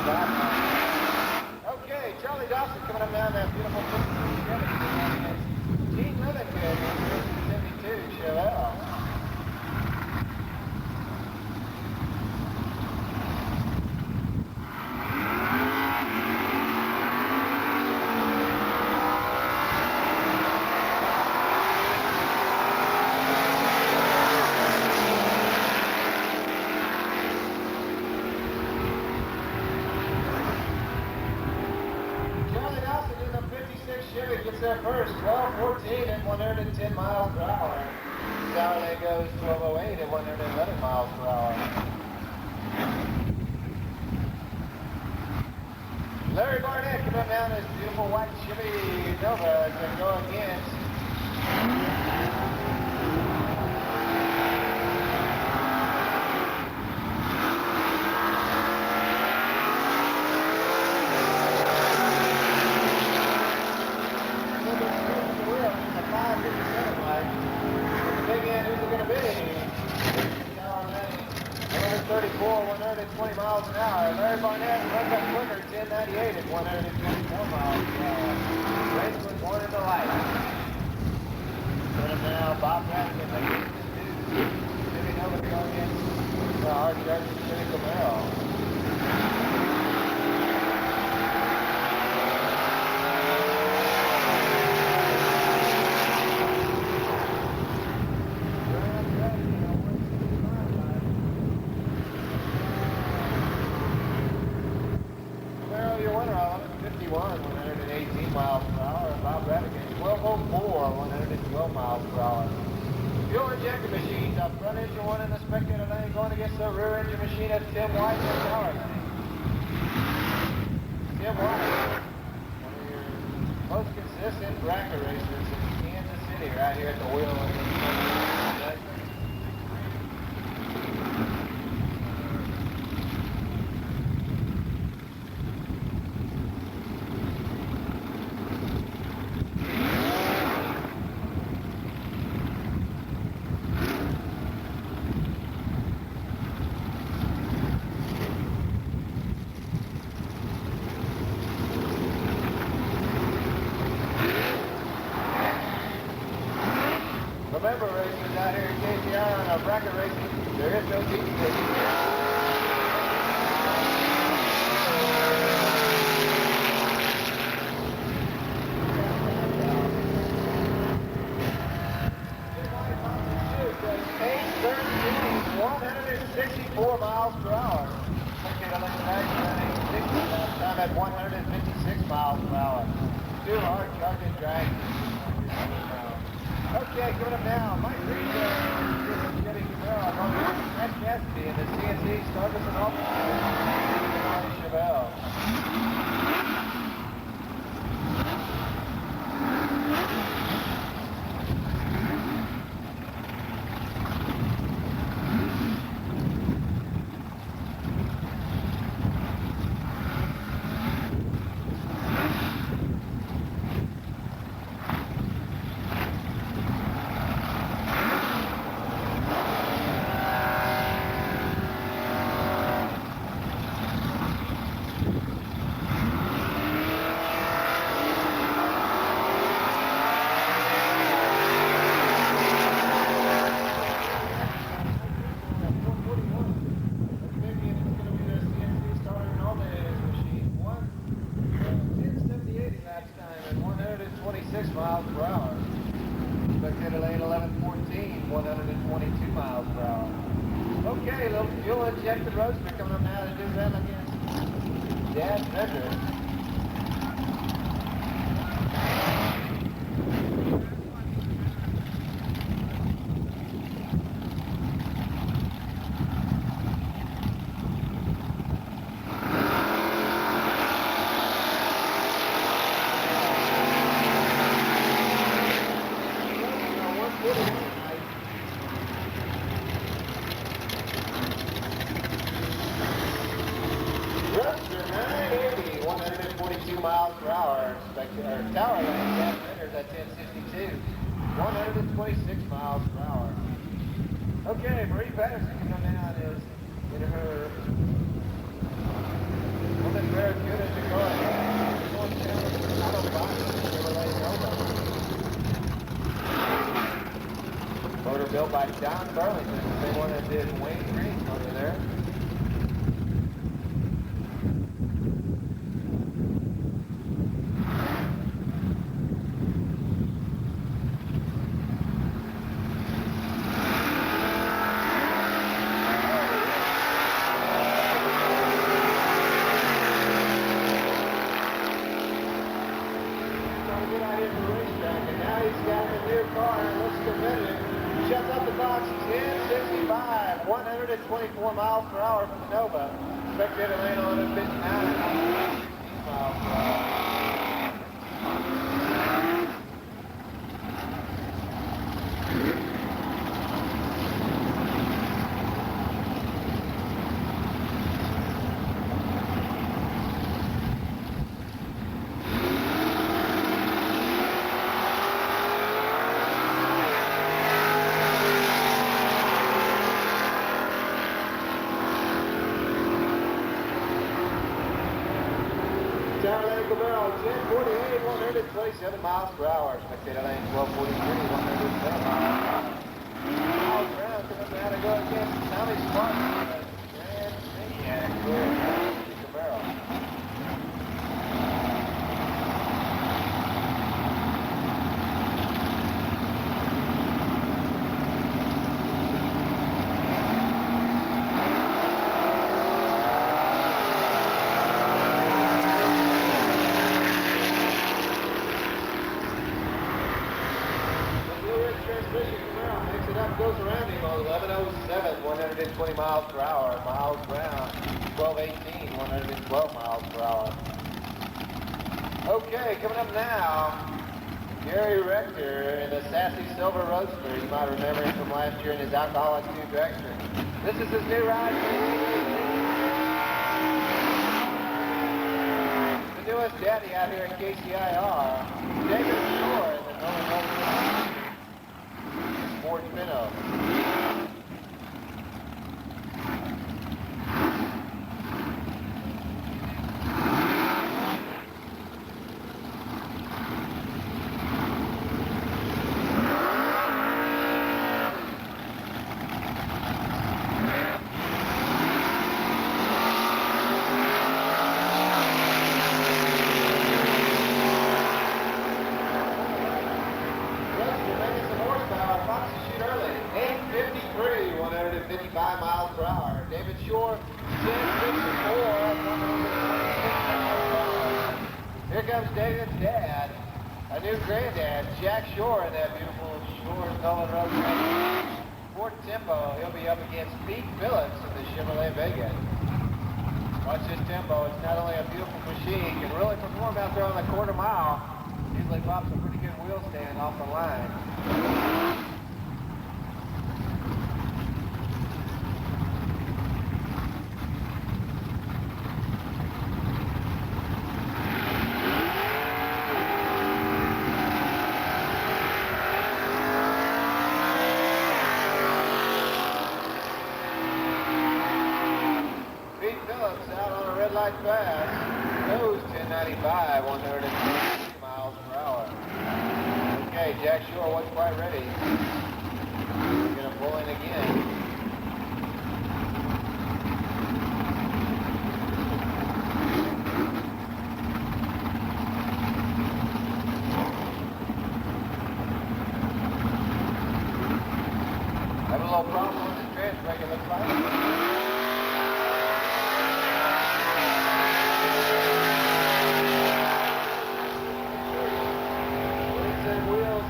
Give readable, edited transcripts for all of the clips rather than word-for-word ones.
Okay, Charlie Dawson coming up down that beautiful 52. Gene Livingston in 72, Chevelle. Chevy gets there first, 12:14 at 110 miles per hour. Saturday goes 12:08 at 111 miles per hour. Larry Barnett coming down this beautiful white Chevy Nova to go against big end, who's it going to be? 134, 120 miles an hour. Larry Barnett runs up quicker, 1098 at 154 miles per hour. Race was born in the light. Put him now, Bob Raskin, the Jimmy Nova to go against the hard charging Jimmy Camaro. Your winner, 11:51, 118 miles per hour. Bob Radigan, 12:04, 112 miles per hour. Fuel injector machines up front engine one in the spectator lane going against the rear engine machine at Tim White in the tower lane. Tim White, one of your most consistent bracket racers in Kansas City, right here at the wheel. Remember, racers out here in Kcir on our bracket racing, there is no TV station. .813, 164 miles per hour. Time at 156 miles per hour. Two hard charging drags. Okay, coming up now, Mike Reed, Chevy Camaro, Matt Cassidy in the CNC Starbucks and Office, Chevelle. Miles per hour. Spectator lane 11:14, 122 miles per hour. Okay, little fuel injected roadster coming up now to do that against Dad Becker. Roadster 980, 142 miles per hour. Tower lane, gas centers at 1062, 126 miles per hour. Okay, Marie Patterson coming down is in her were built by John Burlington, the same one that did Wayne Green over there. Shuts up the box, 1065, 124 miles per hour for the Nova. Spectator lane on at 59 miles per hour. Chevrolet Camaro, 1048, 127 miles per hour. Spectator lane, 1243, 107 miles per hour. Miles around, coming out to go against Tommy Sparks, Grand Maniac, Camaro. Goes around him on 1107, 120 miles per hour. Miles Brown, 1218, 112 miles per hour. Okay, coming up now, Gary Rector in the Sassy Silver Roadster. You might remember him from last year in his Alcoholic 2 Dragster. This is his new ride for the newest daddy out here at Kcir, David Shore in the Northern Ford Minnow. Early, 155 miles per hour. David Shore, 1054, 126 miles per hour. Here comes David's dad, a new granddad, Jack Shore, in that beautiful Shore Nolan Road. Fort Tempo, he'll be up against Pete Phillips in the Chevrolet Vega. Watch this tempo. It's not only a beautiful machine, it can really perform out there on the quarter mile. Usually pops a pretty good wheel stand off the line. Light fast, goes 1095, 120 miles per hour. Okay, Jack Shore wasn't quite ready. He's going to pull in again. Having a little problem with the trans brake, it looks like.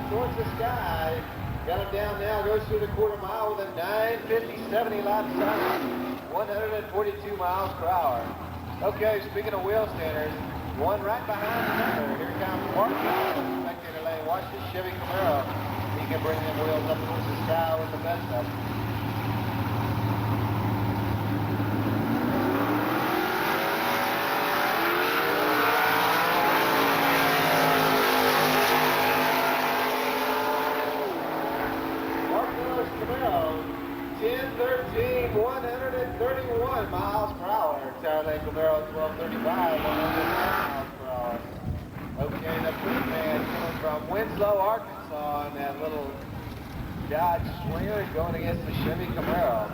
Towards the sky, got him down now, goes through the quarter mile with a 950-70 lap time, 142 miles per hour. Okay, speaking of wheel standers, one right behind another. Here comes Mark Allen, spectator lane. Watch this Chevy Camaro. He can bring them wheels up towards the sky with the best of them. Camaro, 1013, 131 miles per hour. Chevrolet Camaro, 1235, 109 miles per hour. Okay, the food man coming from Winslow, Arkansas, in that little Dodge Swinger going against the Chevy Camaro.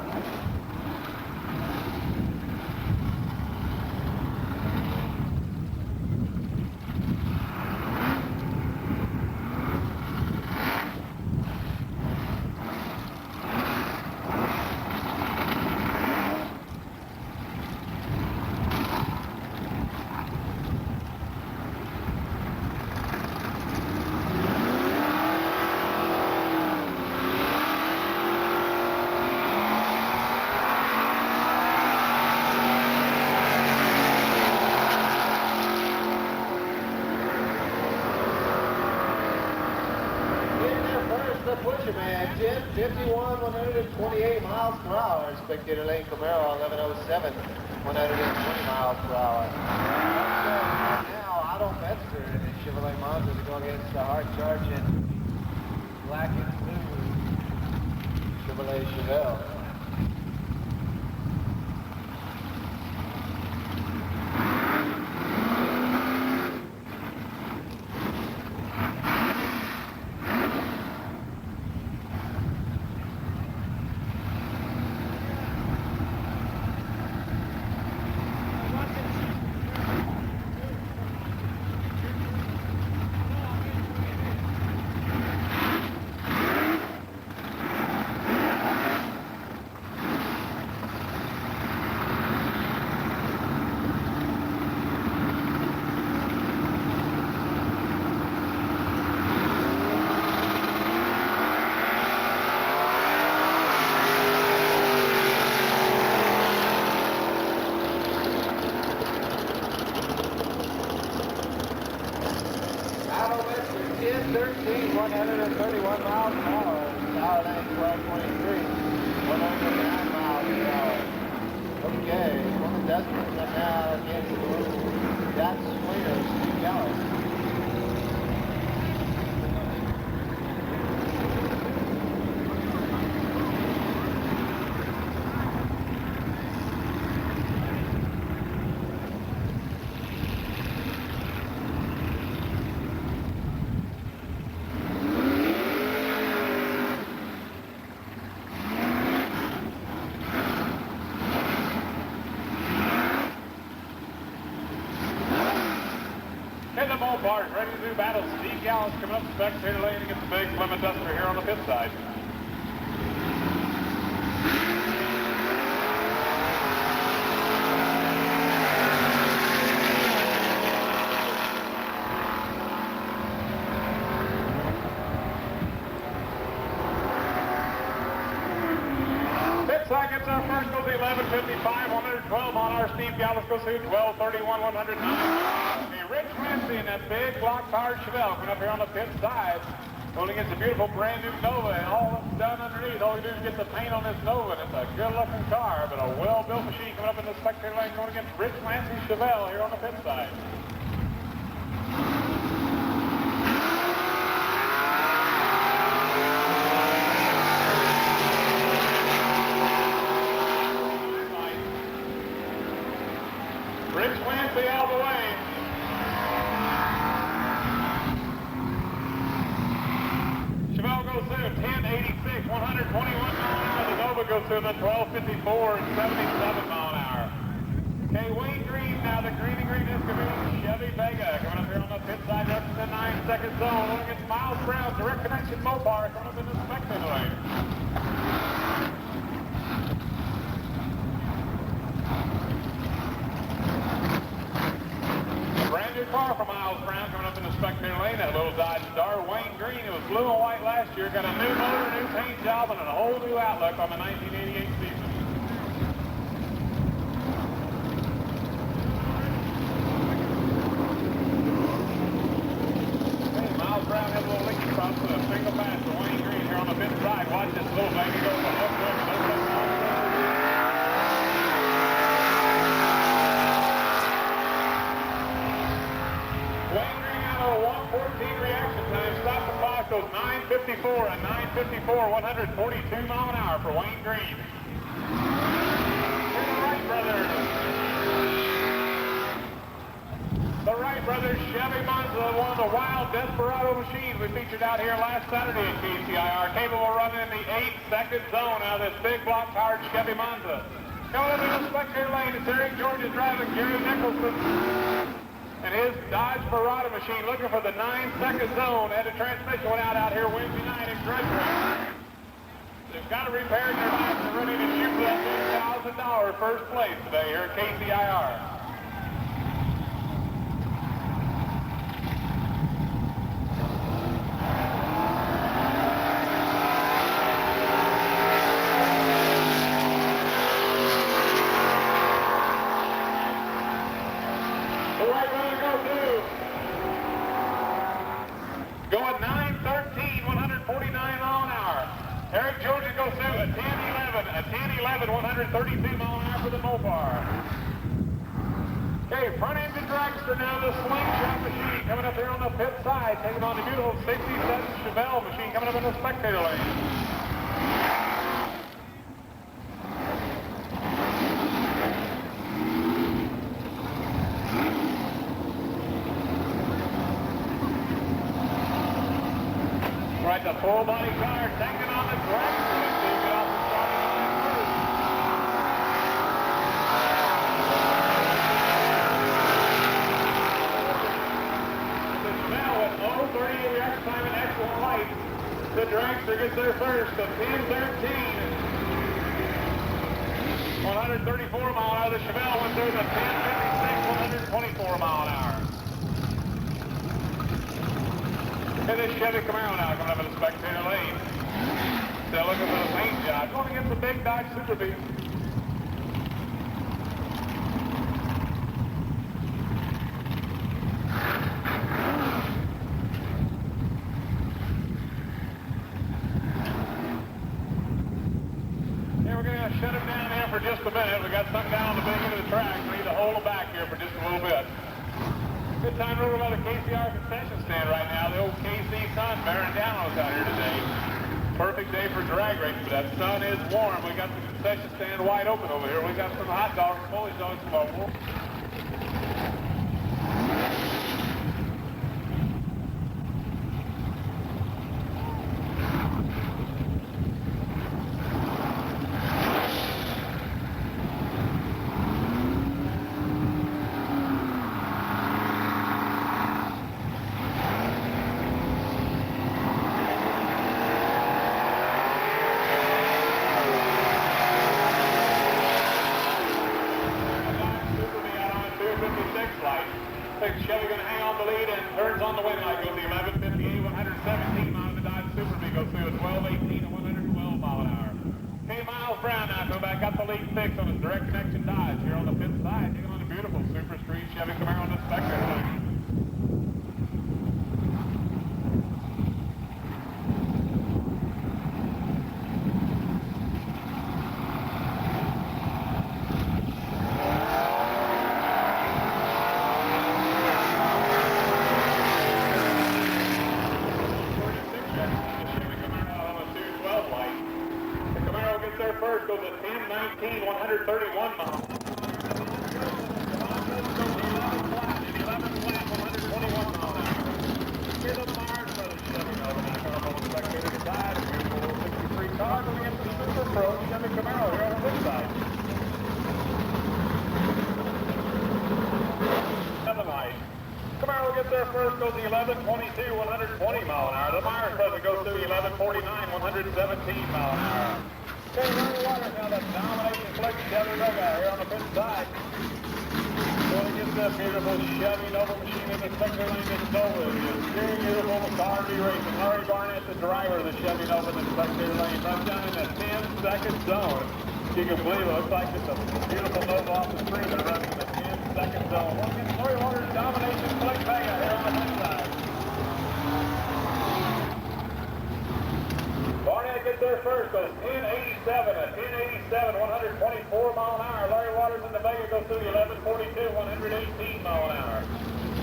Man, 1051, 128 miles per hour. Spectator Lane Camaro, 1107, 120 miles per hour. Now, Otto Metzger in his Chevrolet Monza to go against the hard-charging black and blue Chevrolet Chevelle. Ready to do battle. Steve Gallus coming up the spectator lane against the big Plymouth Duster here on the pit side. Pit side gets our first goes 11:55, 112 on our Steve Gallus goes through 12:31, 109. Rich Lindsay in that big block-powered Chevelle coming up here on the pit side, going against a beautiful brand new Nova, and all that's done underneath, all we do is get the paint on this Nova, and it's a good-looking car, but a well-built machine coming up in the spectator lane going against Rich Lansing Chevelle here on the pit side. Rich Lansing out of the way. Goes through 1086, 121 mile an hour. The Nova goes through the 1254 and 77 mile an hour. Okay, Wayne Green now, the green and green excavating Chevy Vega coming up here on the pit side up to the 9-second zone. Going against Miles Brown, direct connection Mopar coming up in the spectator lane. Brand new car for Miles Brown coming up in the spectator lane. That little Dodge Star. Wayne Green, it was blue and white last year, got a new motor, new paint job, and a whole new outlook on the 1988 season. Hey, Miles Brown has a little leaky cross with a single pass to Wayne Green here on the pit side. Watch this little baby go from up there to the Wayne Green out of a 114 reaction time. Stop the clock goes 9:54 and 9:54, 142 mile an hour for Wayne Green. To the right, brothers. The Wright Brothers Chevy Monza, one of the wild desperado machines we featured out here last Saturday at KCIR, capable of running in the 8-second zone out of this big block-powered Chevy Monza. Coming up in the spectator lane, it's Eric George is driving Gary Nicholson and his Dodge Verada machine looking for the 9-second zone. Had a transmission went out here Wednesday night in Gregory. They've got to repair their lights and ready to shoot for that $10,000 first place today here at KCIR. Going 9:13, 149 mile an hour. Eric George goes through a 10:11, 132 mile an hour for the Mopar. Okay, front engine dragster now, the slingshot machine coming up here on the pit side, taking on the beautiful 67 Chevelle machine coming up in the spectator lane. Right, the full body car taking on the dragster. Let's see, get off the starting line first. The Chevelle at low 30 reaction time and excellent light. The dragster gets there first. The 10:13. 134 mile an hour. The Chevelle went through the 10:56, 124 mile an hour. And this Chevy Camaro now coming up in the spectator lane. Still looking for the paint job. Going against the big Dodge Super Bee. Yeah, we're going to shut him down here for just a minute. We got something down on the big end of the track. We need to hold him back here for just a little bit. Good time over by the KCR concession stand right now. The old KC sun bearing down on us out here today. Perfect day for drag racing, but that sun is warm. We got the concession stand wide open over here. We got some hot dogs, Polish dogs local. Chevy going to hang on the lead and turns on the wing light. Goes the 11:58, 117 mile. The Dodge Super Bee goes through at 12:18 and 112 mile an hour. Okay, Miles Brown now coming back up the lead 6 on his direct connection Dodge here on the pit side. Taking on the beautiful Super Street Chevy Camaro on the spectator lane. First goes at 10:19, 131 miles. 11 flat, 121 miles. Here's the Myers Brothers Chevy Nova now coming up on the spectator side. A beautiful 63 car going into the Super Pro Chevy Camaro here on this side. 7 light. Camaro gets there first, goes the 11:22, 120 mile an hour. The Myers Brothers goes through the 11:49, 117 mile an hour. Okay, Larry Waters now, that dominating flex Chevy dugout here on the pit side. Going to get that beautiful Chevy Nova machine in the sector lane. It's Nova. It's very beautiful McCarty racing. Larry Barnett, the driver of the Chevy Nova in the spectator lane. Runs down in the 10-second zone. You can believe it. Looks like it's a beautiful Nova off the screen, but running in the 10-second zone. Once again, Larry Waters domination flex dugout here on the pit side. Barnett gets there first, goes 10:87, a 10:87, 124 mile an hour. Larry Waters in the Vega goes through the 11:42, 118 mile an hour.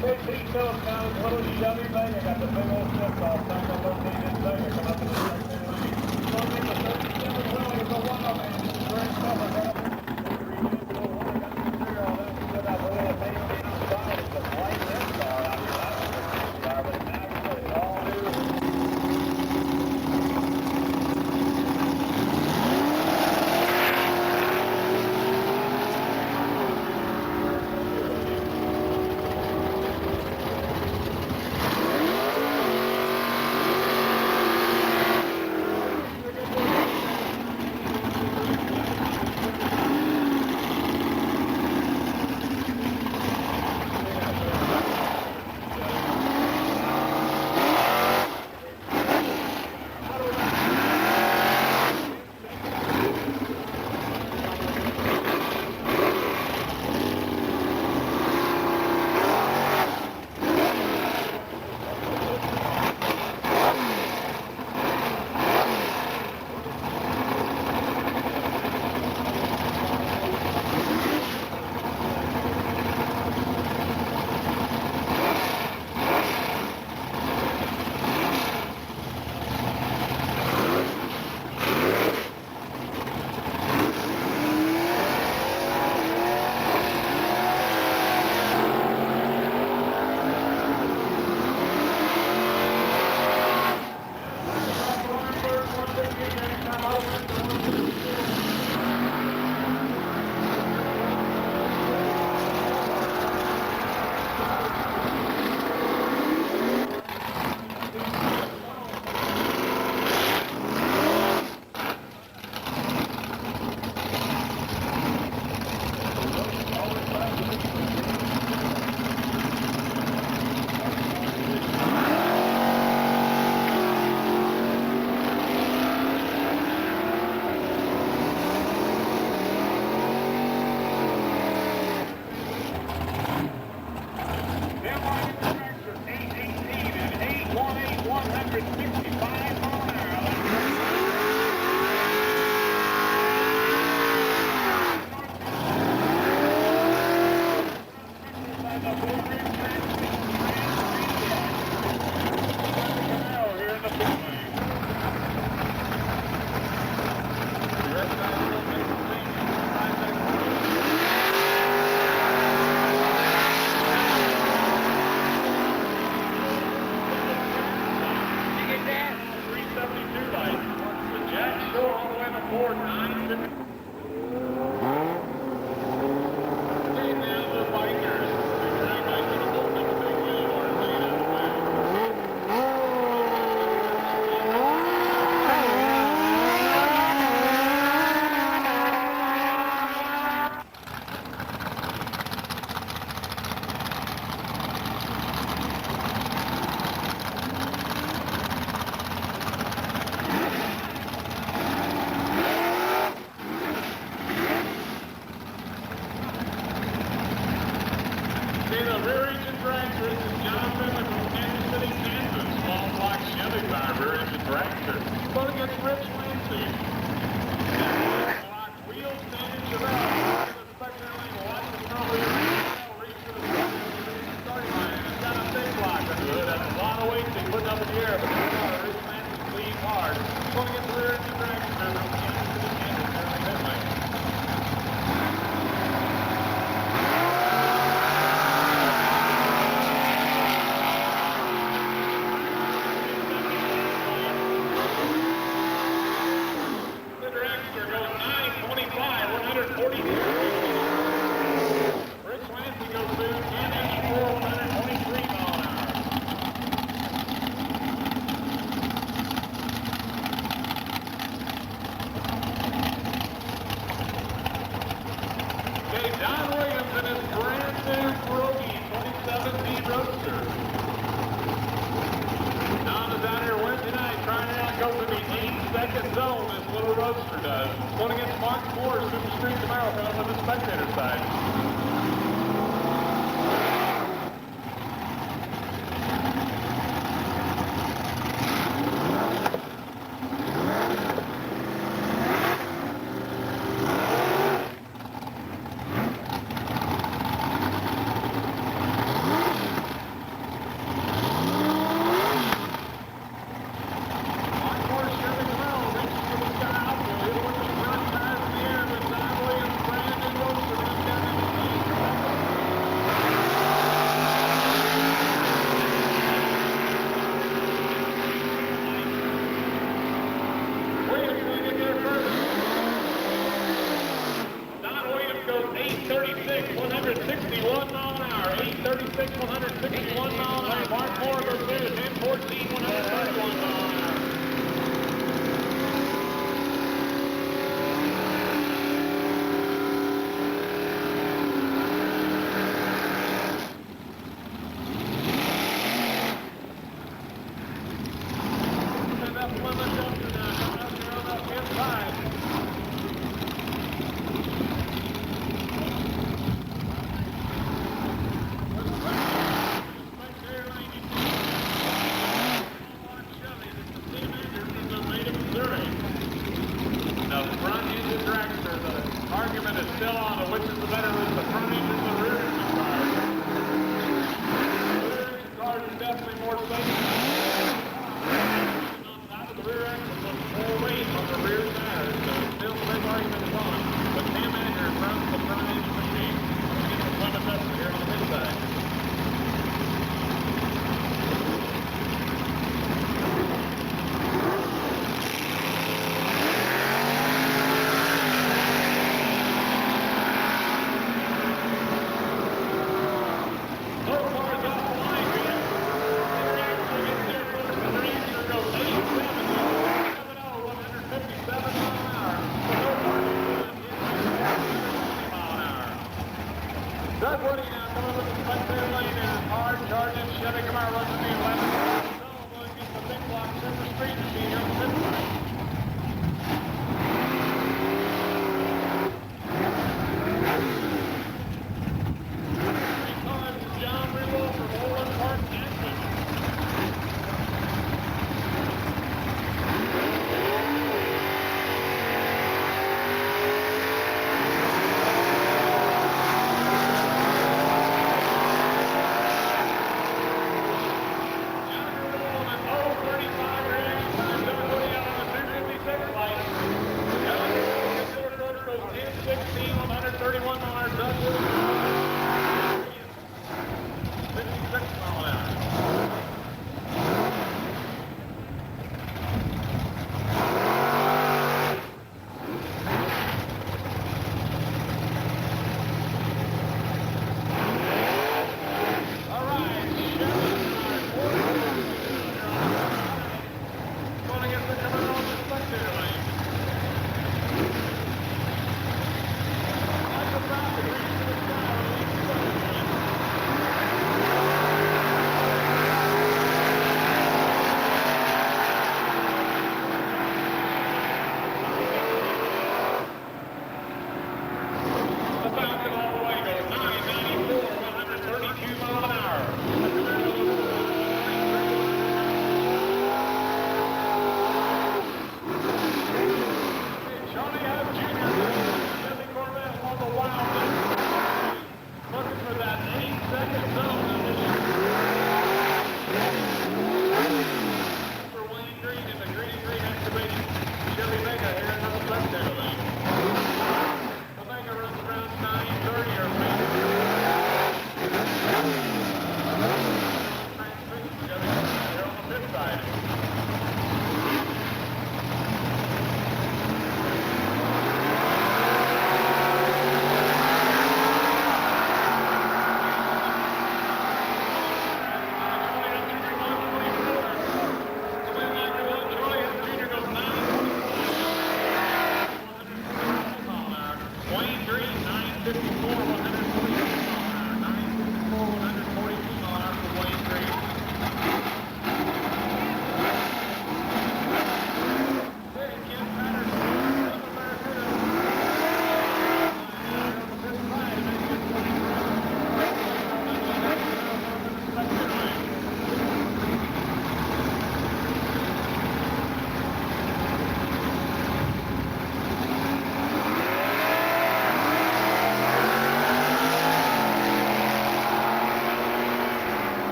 Pete Phillips now his little Chevy Vega, got the big old shift off, time to locate his Vega, come up to the second lane. Looking the 37 Willie is a one-up-man, great cover, got up to the 3 got the material, then we still got the little baby outside, it's a light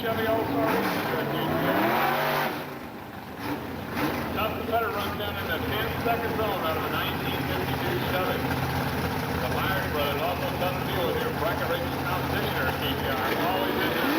Chevy All-Star Racing here at Kcir. Dustin Cutter runs down in the 10-second zone out of the 1952 Chevy. The Myers brothers also tough to deal with here. Bracket racing competition here at Kcir. Always in there.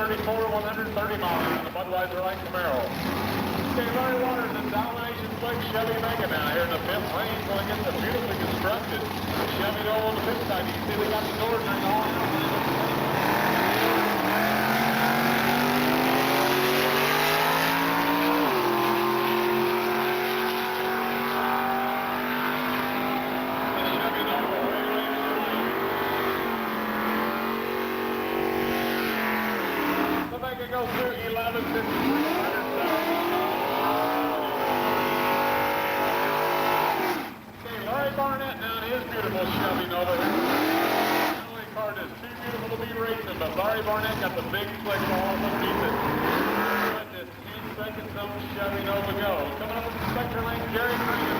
130 miles an hour on the Budweiser Light Camaro. Okay, Larry Waters and Domination Flex Chevy Mega now here in the fifth lane. Going against a beautifully constructed Chevy Nova on the fifth side. You can see they got the doors during the whole go through 11:53. Okay, Larry Barnett now in his beautiful Chevy Nova. Not only car is too beautiful to be racing, but Larry Barnett got the big flick all underneath it. Let this 10 seconds on Chevy Nova go. Coming up with the sector lane, Gary Green.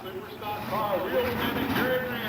Super stock car, wheel standing, Gary Green.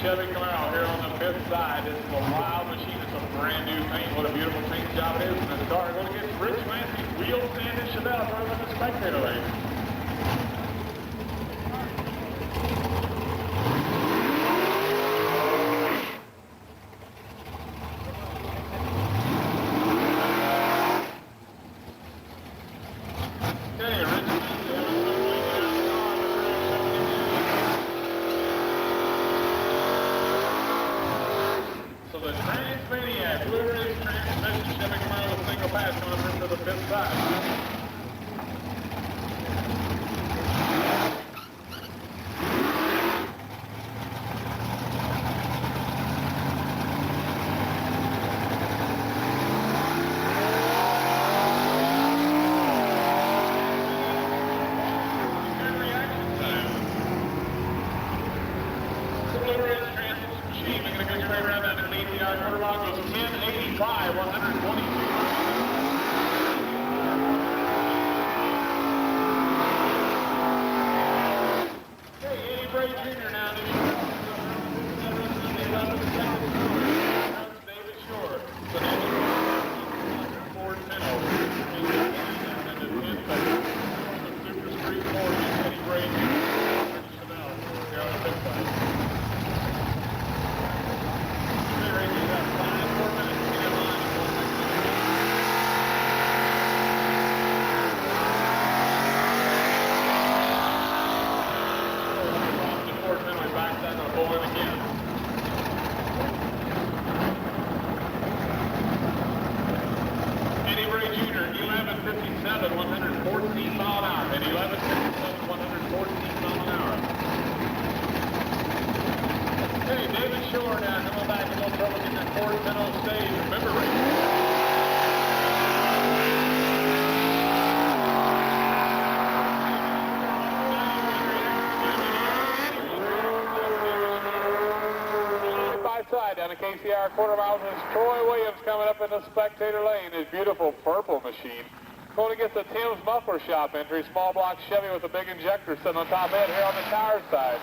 Chevy Camaro here on the fifth side. This is a wild machine. It's a brand new paint. What a beautiful paint job it is. And this car going to get Rich Lancy's wheel standing Chevelle rather than the spectator lane. Animal Television Ford Minnow Stage. Remember, race. Side down the Kcir quarter mile is Troy Williams coming up in the spectator lane. His beautiful purple machine. Going against the Tim's Muffler Shop entry. Small block Chevy with a big injector sitting on top end here on the tire side.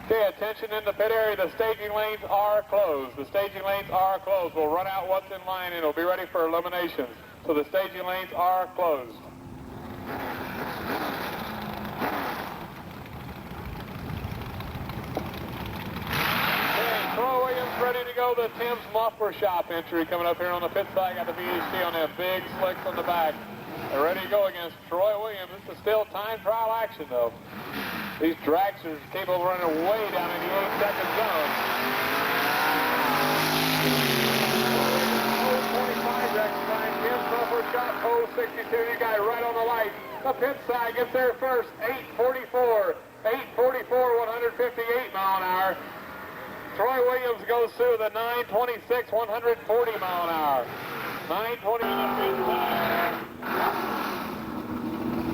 Okay, attention in the pit area. The staging lanes are closed. The staging lanes are closed. We'll run out what's in line and it'll be ready for eliminations. So the staging lanes are closed. Troy Williams ready to go. The Tim's Muffler Shop entry coming up here on the pit side. Got the VHC on them big slicks on the back. They're ready to go against Troy Williams. This is still time trial action though. These dragsters are capable of running way down in the 8-second zone. 0:25 extra time. Tim's Muffler Shop 0:62. You got it right on the light. The pit side gets there first. 8:44. 8:44. 158 mile an hour. Troy Williams goes through the 9:26, 140 mile an hour. 9:20 on the pit side.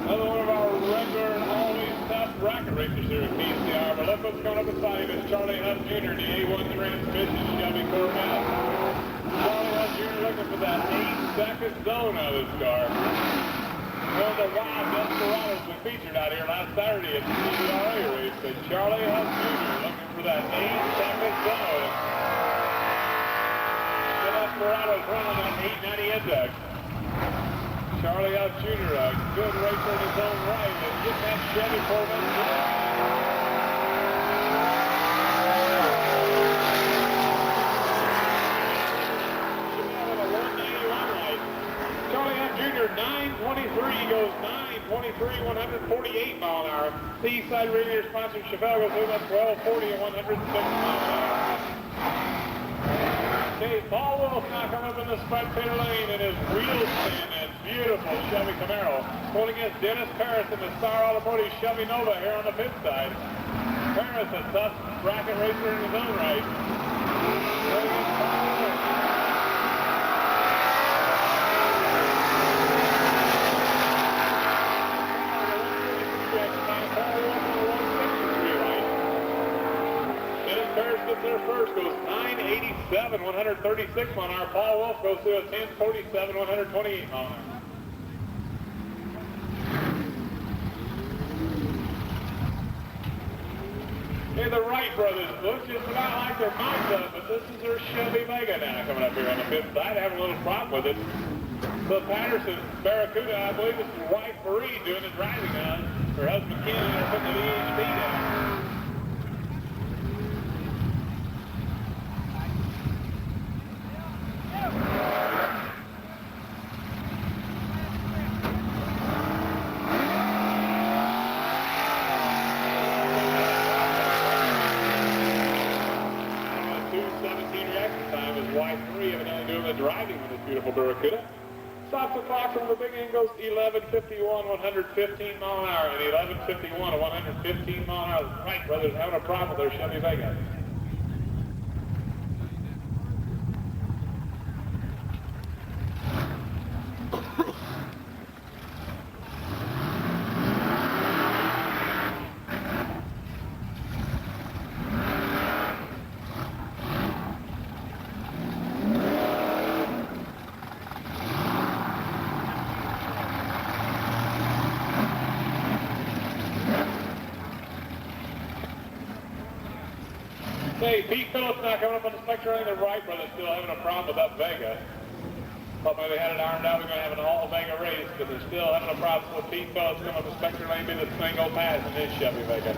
Another one of our regular and always tough bracket racers here at Kcir. But look what's coming up beside him is Charlie Huff Jr. in the A1 transmission Chevy Corvette. Charlie Huff Jr. looking for that 8-second zone out of this car. One of the wild desperados we featured out here last Saturday at the CDRA race. But Charlie Huff Jr. looking for that 8-second zone. The desperados running that 890 index. Charlie Huff Jr., a good racer in his own right, and get that Chevy Corvette. Charlie Huff Jr., 9:23, goes 9:23, 148 mile an hour. The East Side Radio sponsor Chevelle goes through that 12:40 and 106 mile an hour. Okay, Paul Wolf now coming up in the spectator lane in his wheel spin and beautiful Chevy Camaro. Going against Dennis Paris in the Star Automotive Chevy Nova here on the pit side. Paris, a tough bracket racer in his own right. Going against Paul Wolf. Paris gets there first, goes 9:87, 136 mile an hour. Paul Wolf goes through a 10:47, 128 mile an hour. Hey, the Wright brothers look just about like their Mazda, but this is their Chevy Vega now coming up here on the pit side. Having a little problem with it. The Patterson Barracuda, I believe this is wife Marie doing the driving now. Her husband Ken and they're putting the VHP down. Driving with this beautiful Barracuda. Stops the clock from the big end, goes 11:51, 115 mile an hour, and 11:51 to 115 mile an hour. The Wright brothers having a problem with their Chevy Vega. Hey, Pete Phillips now coming up on the spectrum. The Wright brothers still having a problem with that Vega. Thought maybe they had it ironed out. We're going to have an all-Vega race, but they're still having a problem with Pete Phillips coming up the spectrum lane, be the single pass in his Chevy Vega.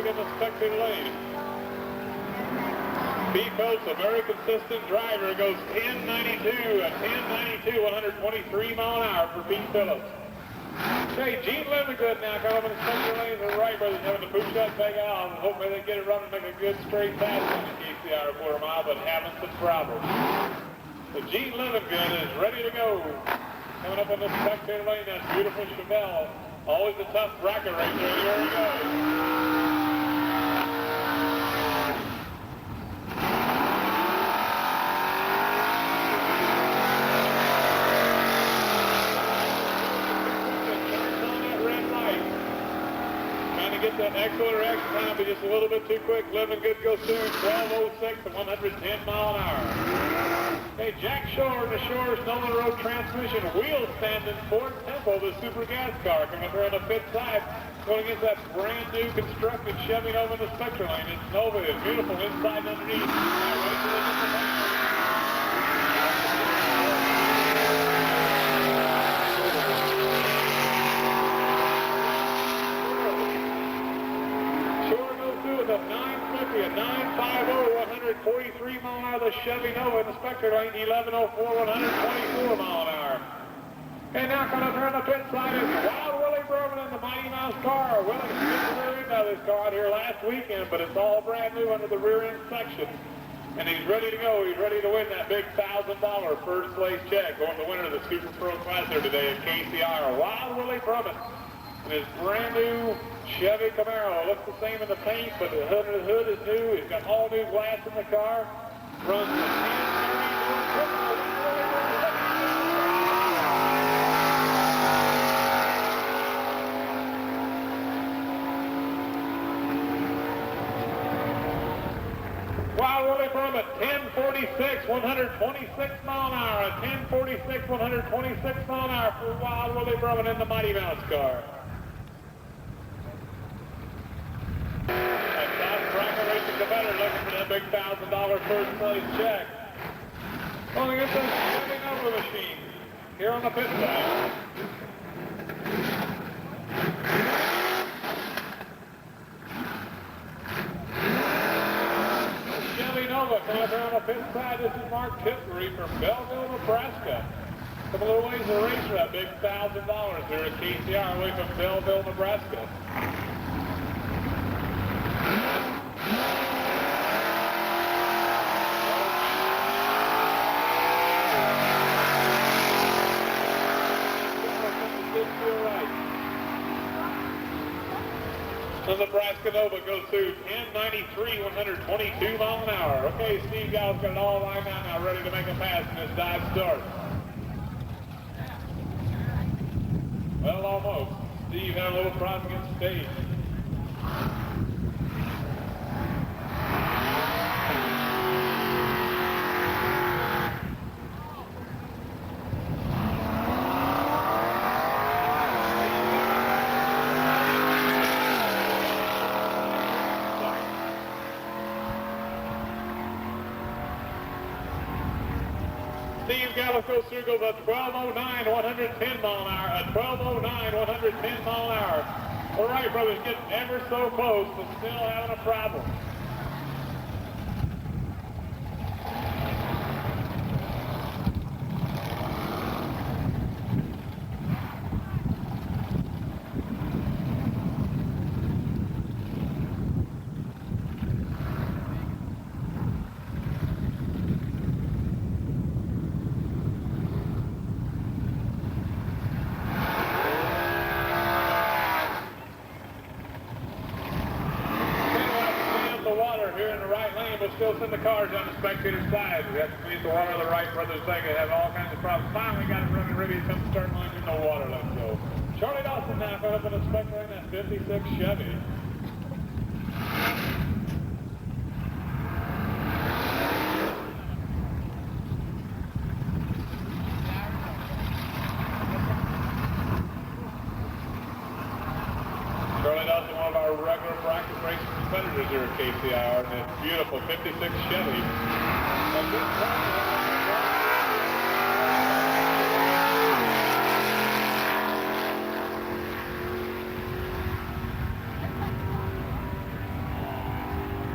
In the spectator lane. Pete Phillips, a very consistent driver, goes 10:92, 123 mile an hour for Pete Phillips. Okay, Gene Livingston now coming up in the center lane. The Wright brothers having to push that thing out. Hopefully they get it running, make a good straight pass on the Kcir quarter mile, but having some problems. So Gene Livingston is ready to go. Coming up in the spectator lane, that beautiful Chevelle. Always a tough bracket racer. Here he goes. Get that excellent reaction time, but just a little bit too quick. Living good goes soon. 12:06 at 110 mile an hour. Hey, Jack Shore, the Shore Stolen Road Transmission wheel stand in Ford Temple, the super gas car coming through on the pit side, going against that brand new constructed Chevy Nova in the spectrum lane. It's Nova, it's beautiful inside and underneath. A 950, a 950, 143 mile an hour, the Chevy Nova in the spectrum lane, 1104, 124 mile an hour. And now coming up here on the pit side is Wild Willie Berman in the Mighty Mouse car. Willie skipped the rear end of this car out here last weekend, but it's all brand new under the rear end section. And he's ready to go. He's ready to win that big $1,000 first place check, going to the winner of the Super Pro Class here today at Kcir. Wild Willie Berman. And his brand new Chevy Camaro. Looks the same in the paint, but the hood is new. He's got all new glass in the car. Runs the 1030. Wild Willie from at 1046, 126 mile an hour. At 1046, 126 mile an hour for Wild Willie Berman in the Mighty Mouse car. Looking for that big $1,000 first place check. Going against that Chevy Nova machine here on the pit side. Chevy Nova coming up here on the pit side. This is Mark Kcir from Belleville, Nebraska. Come a little ways to race for that big $1,000 here at Kcir away from Belleville, Nebraska. The Nebraska Nova goes to 1093, 122 mile an hour. Okay, Steve Gall's got it all lined out now, ready to make a pass in this dive start. Well, almost. Steve had a little problem against stage. Steve Gallup goes through, goes at 1209, 110 mile an hour. At 1209, 110 mile an hour. All right, brothers, getting ever so close, but still having a problem. Here in the right lane, but still send the cars on the spectator side. We have to clean the water. The Wright brothers think they have all kinds of problems. Finally got it running ready to come to start line in the water. Let's go. Charlie Dawson now coming up in the spectator in that 56 Chevy. Charlie Dawson, one of our regular bracket racing competitors here at Kcir, and this beautiful 56 Chevy.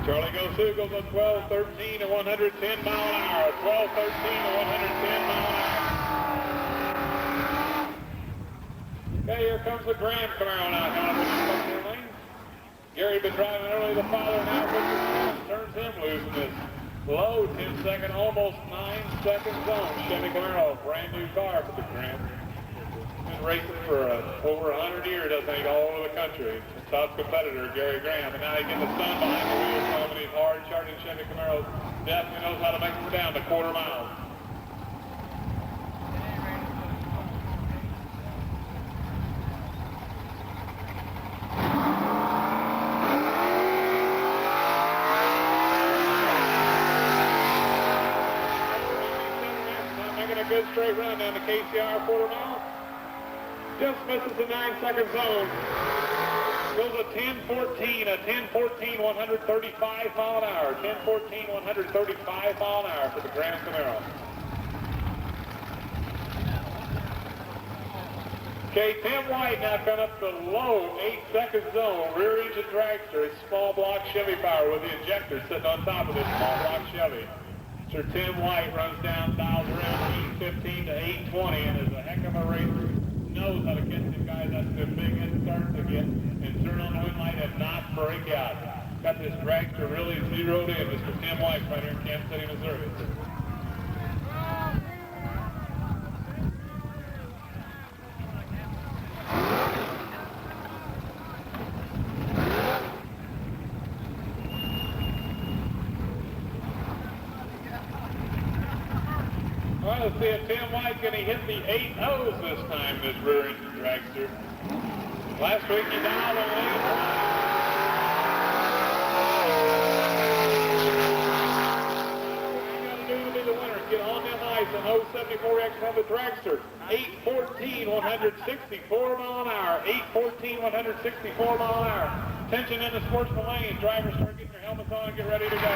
Charlie goes through, goes on 1213 and 110 mile an hour. 1213 and 110 mile an hour. Okay, here here comes the Grand Camaro now down the lane. Gary been driving early, the father now turns him loose in this low 10-second, almost 9-second zone. Chevy Camaro, brand new car for the Grand. Been racing for over 100 years, I think, all over the country. Top competitor, Gary Graham. And now he's getting the sun behind the wheel, some of these hard-charging Chevy Camaros. Definitely knows how to make them down to quarter miles. Making a good straight run down the Kcir quarter mile. Just misses the 9-second zone. Goes a 10-14, 135 mile an hour. 10-14, 135 mile an hour for the Grand Camaro. Okay, Tim White now coming up the low 8-second zone. Rear engine dragster, a small block Chevy power with the injector sitting on top of this small block Chevy. Sir Tim White runs down, dials around 815 to 820 and is a heck of a racer. Knows how to catch them guys after the big head starts to get and turn on the wind light and not break out. Got this dragster really zeroed in, Mr. Tim White right here in Kansas City, Missouri. Well, let's see if Tim White's going to hit the 8 O's this time, this rear engine dragster. Last week he dialed on lane 1. What you got to do to be the winner is get on them ice and 074 reaction on the dragster. 814, 164 mile an hour. 814, 164 mile an hour. Tension in the sportsman lane. Drivers start getting their helmets on and get ready to go.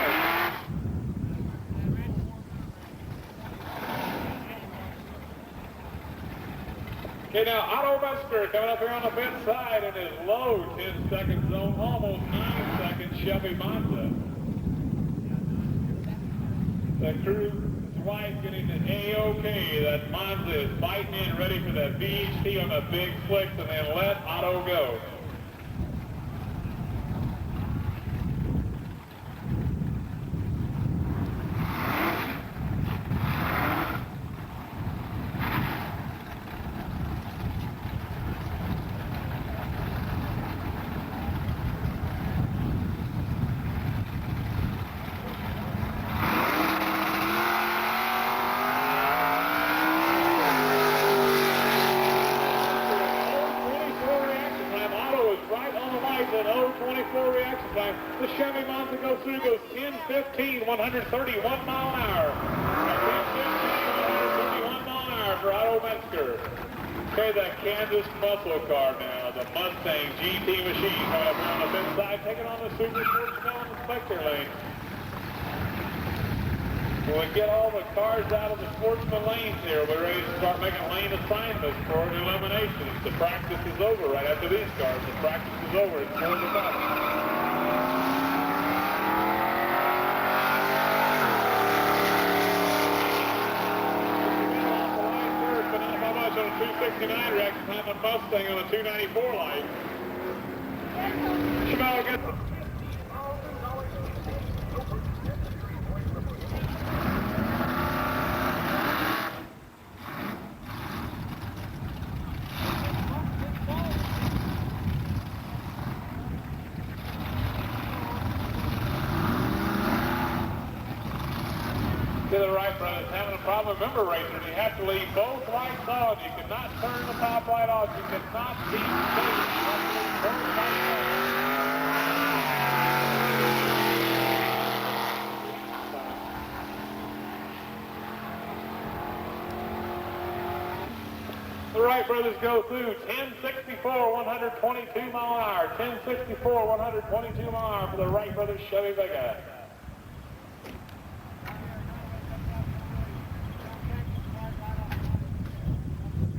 Okay, now Otto Buster coming up here on the pit side in his low 10-second zone, almost 9-second Chevy Monza. The crew's wife getting the A-OK. That Monza is biting in, ready for that VHT on the big flicks, and then let Otto go. The Chevy Monza goes through, goes 10-15, 131 mile an hour. 10-15, 131 mile an hour for Otto Metzger. Okay, that Kansas muscle car now, the Mustang GT machine coming up here on the pit side, taking on the Super Sportsman on the specter lane. When we get all the cars out of the sportsman lanes here, we're ready to start making lane assignments for eliminations. The practice is over right after these cars. The practice is over. It's 4 o'clock. On a 269 reaction time, the Mustang on a 294 light. Schmel gets the... To the right, brothers, having a problem. Remember, racers, you have to leave both lights on. You cannot turn the top light off. You cannot be safe. You have to leave both lights on. The right brothers go through 1064, 122 mile an hour. 1064, 122 mile an hour for the Wright brothers Chevy Vega.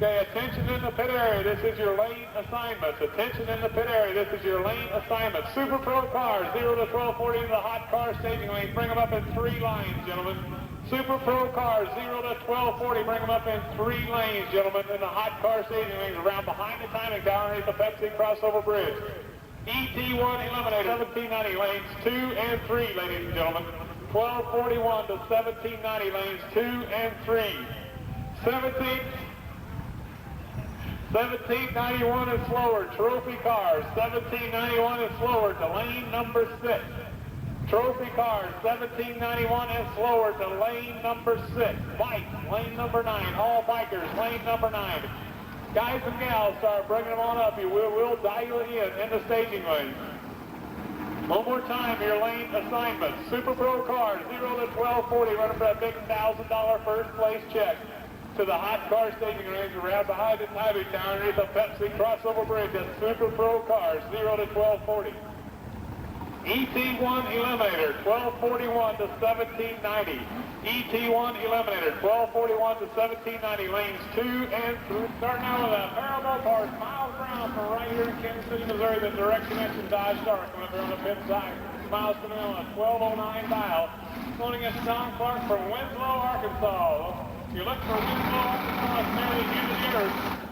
Okay, attention in the pit area. This is your lane assignments. Attention in the pit area. This is your lane assignment. Super Pro cars, 0 to 1240 to the hot car staging lane. Bring them up in 3 lines, gentlemen. Super Pro cars, 0 to 1240. Bring them up in 3 lanes, gentlemen, in the hot car staging lanes around behind the timing tower underneath the Pepsi crossover bridge. ET1 eliminated, 1790, lanes 2 and 3, ladies and gentlemen. 1241 to 1790, lanes 2 and 3. 1791 is slower, trophy cars. 1791 is slower to lane number 6. Trophy cars, 1791 is slower to lane number 6. Bikes, lane number 9. All bikers, lane number 9. Guys and gals, start bringing them on up. We'll dial it in the staging lane. One more time, your lane assignments. Super Pro cars, 0 to 1240, running for a big $1,000 first place check to the hot car staging range around behind the timing tower underneath the Pepsi crossover bridge at Super Pro cars, 0 to 1240. ET1 Eliminator, 1241 to 1790. ET1 Eliminator, 1241 to 1790, lanes 2 and 3. Starting out with a parallel car, Miles Brown from right here in Kansas City, Missouri, the direction engine Dodge Star coming up here on the pit side. Miles coming in on a 1209 dial. Going against Don Clark from Winslow, Arkansas. If you look for Winslow, Arkansas, it's nearly the end of the earth.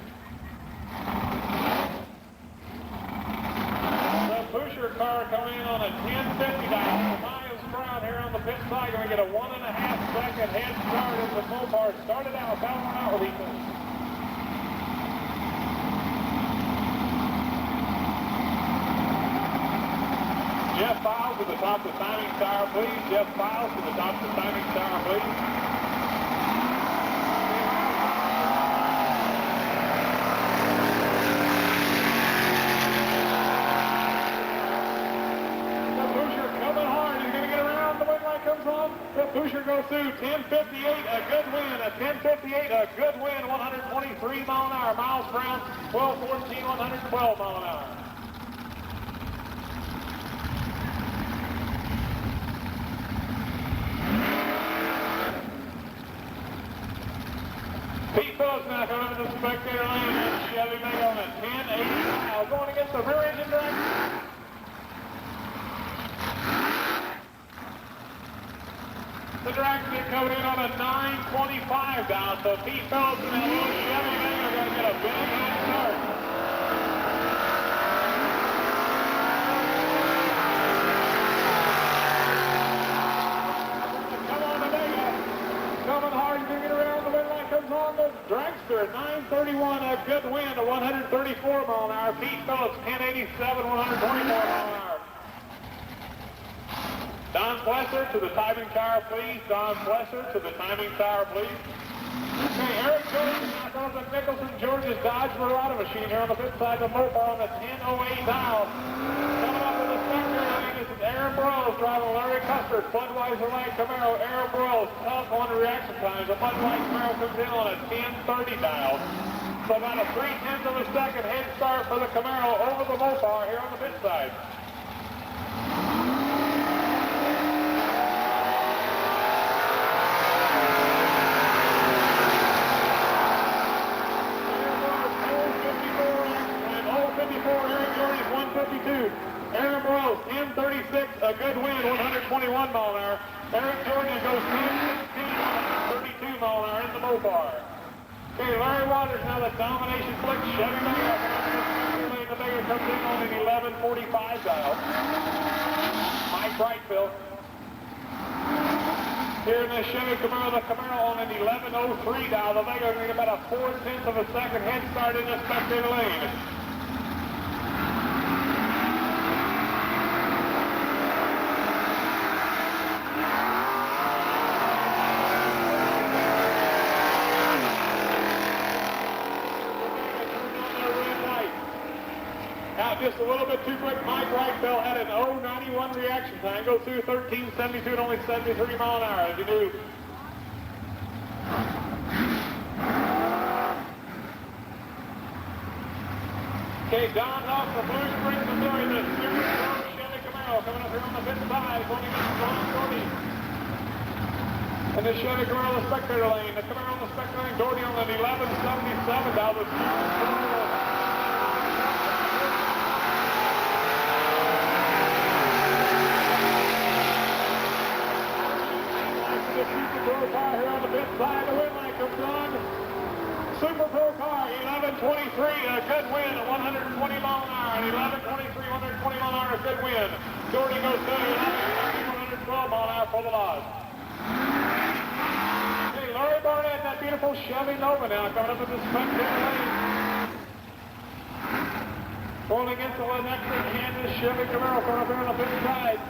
Pusher car coming in on a 1050 dial. Miles Brown here on the pit side going to get a 1.5 second head start as the Mopar started out, battling out with Ethan. Jeff Files to the top of the timing tower, please. Jeff Files to the top of the timing tower, please. The pusher goes through 1058, a good win, a 1058, a good win, 123 mile an hour. Miles Brown, 1214, 112 mile an hour. Pete Phillips now coming into the spectator lane. Chevy Mega on a 1080 mile, going against the rear engine drive. The dragster coming in on a 925 down, so Pete Phillips and that little Chevy Mega are going to get a big head start. Come on, the Mega. Coming hard, he's going to get around the wind line, comes on the dragster at 931, a good win, a 134 mile an hour. Pete Phillips, 1087, 124 mile an hour. Don Plesser to the timing tower, please. Don Plesser to the timing tower, please. Okay, Eric Jones now goes to Nicholson, Georgia's Dodge Verada machine here on the pit side of the Mopar on the 1008 dial. Coming up with the sector lane, this is Aaron Burrows driving Larry Custer, Budweiser Light Camaro. Aaron Burrows, tough on reaction times. The Bud Light Camaro comes in on a 1030 dial. So about a 0.3 of a second head start for the Camaro over the Mopar here on the pit side. Aaron Burrows, 1036, a good win, 121 mile an hour. Eric Jordan goes 1016, 132 mile an hour in the Mopar. Okay, Larry Waters now the domination flick. Chevy Mega. The Mega comes in on an 1145 dial. Mike Brightfield. Here in the Chevy Camaro, the Camaro on an 1103 dial. The Mega going to get about a 0.4 of a second head start in the spectator lane. Just a little bit too quick. Mike Whitebell had an 091 reaction time. Goes through 1372 at only 73 mile an hour, as you do. Okay, Don Huff from Blue Springs, Missouri, the Super Pro Chevy Camaro coming up here on the pit side, going against Ron Doherty. And the Chevy Camaro on the spectator lane. The Camaro on the spectator lane, Doherty on an 1177 down the Super Pro. side. The wind line comes on. Super Pro car, 1123, a good win at 120 mile an hour. 1123, 120 mile an hour, a good win. Jordy goes to 112 mile an hour for the loss. Hey, Larry Barnett, that beautiful Chevy Nova now coming up with the spectator lane. Going against the next in Kansas Chevy Camaro coming up here on the fifth side.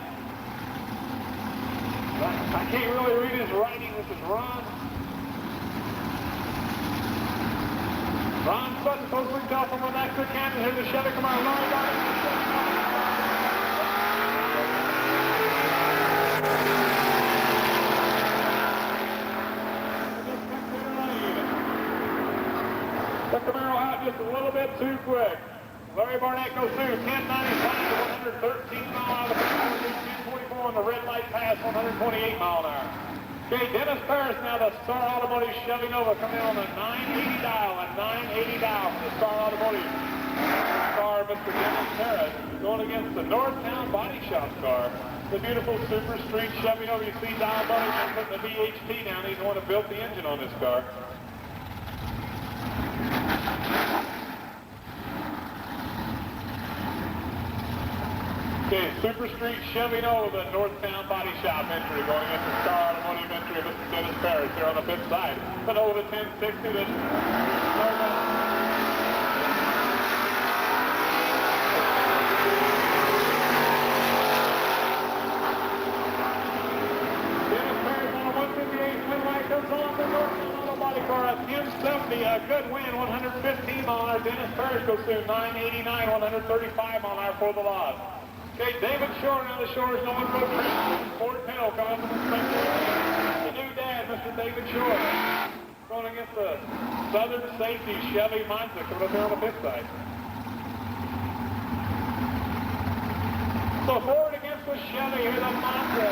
I can't really read his writing. This is Ron. Ron Sutton, supposedly tell from the next to Kansas. Here's the Chevy Camaro. Larry Barnett. The Camaro out just a little bit too quick. Larry Barnett goes through 1095 to 113 mile an hour, 1044 on the red light pass, 128 mile an hour. Okay, Dennis Paris now, the Star Automotive Chevy Nova coming in on the 980 dial, a 980 dial for the Star Automotive car, Mr. Dennis Paris, going against the Northtown Body Shop car. The beautiful Super Street Chevy Nova. You see Dial Buddy putting the VHT down. He's the one who built the engine on this car. Okay, Super Street Chevy Nova, the Northtown Body Shop entry, going into Star Automotive entry of Mr. Dennis Paris here on the fifth side. The Nova 1060 that Dennis Paris on a 158 twin light comes on the Northtown Auto Body car at 1070, a good win, 115 mile an hour. Dennis Paris goes through 989, 135 mile an hour for the loss. Okay, David Shore now, the Shores, no one but Ford Pennell coming up with the spectator. The new dad, Mr. David Shore, going against the Southern Safety Chevy Monza coming up here on the fifth side. So Ford against the Chevy, here's the Monza.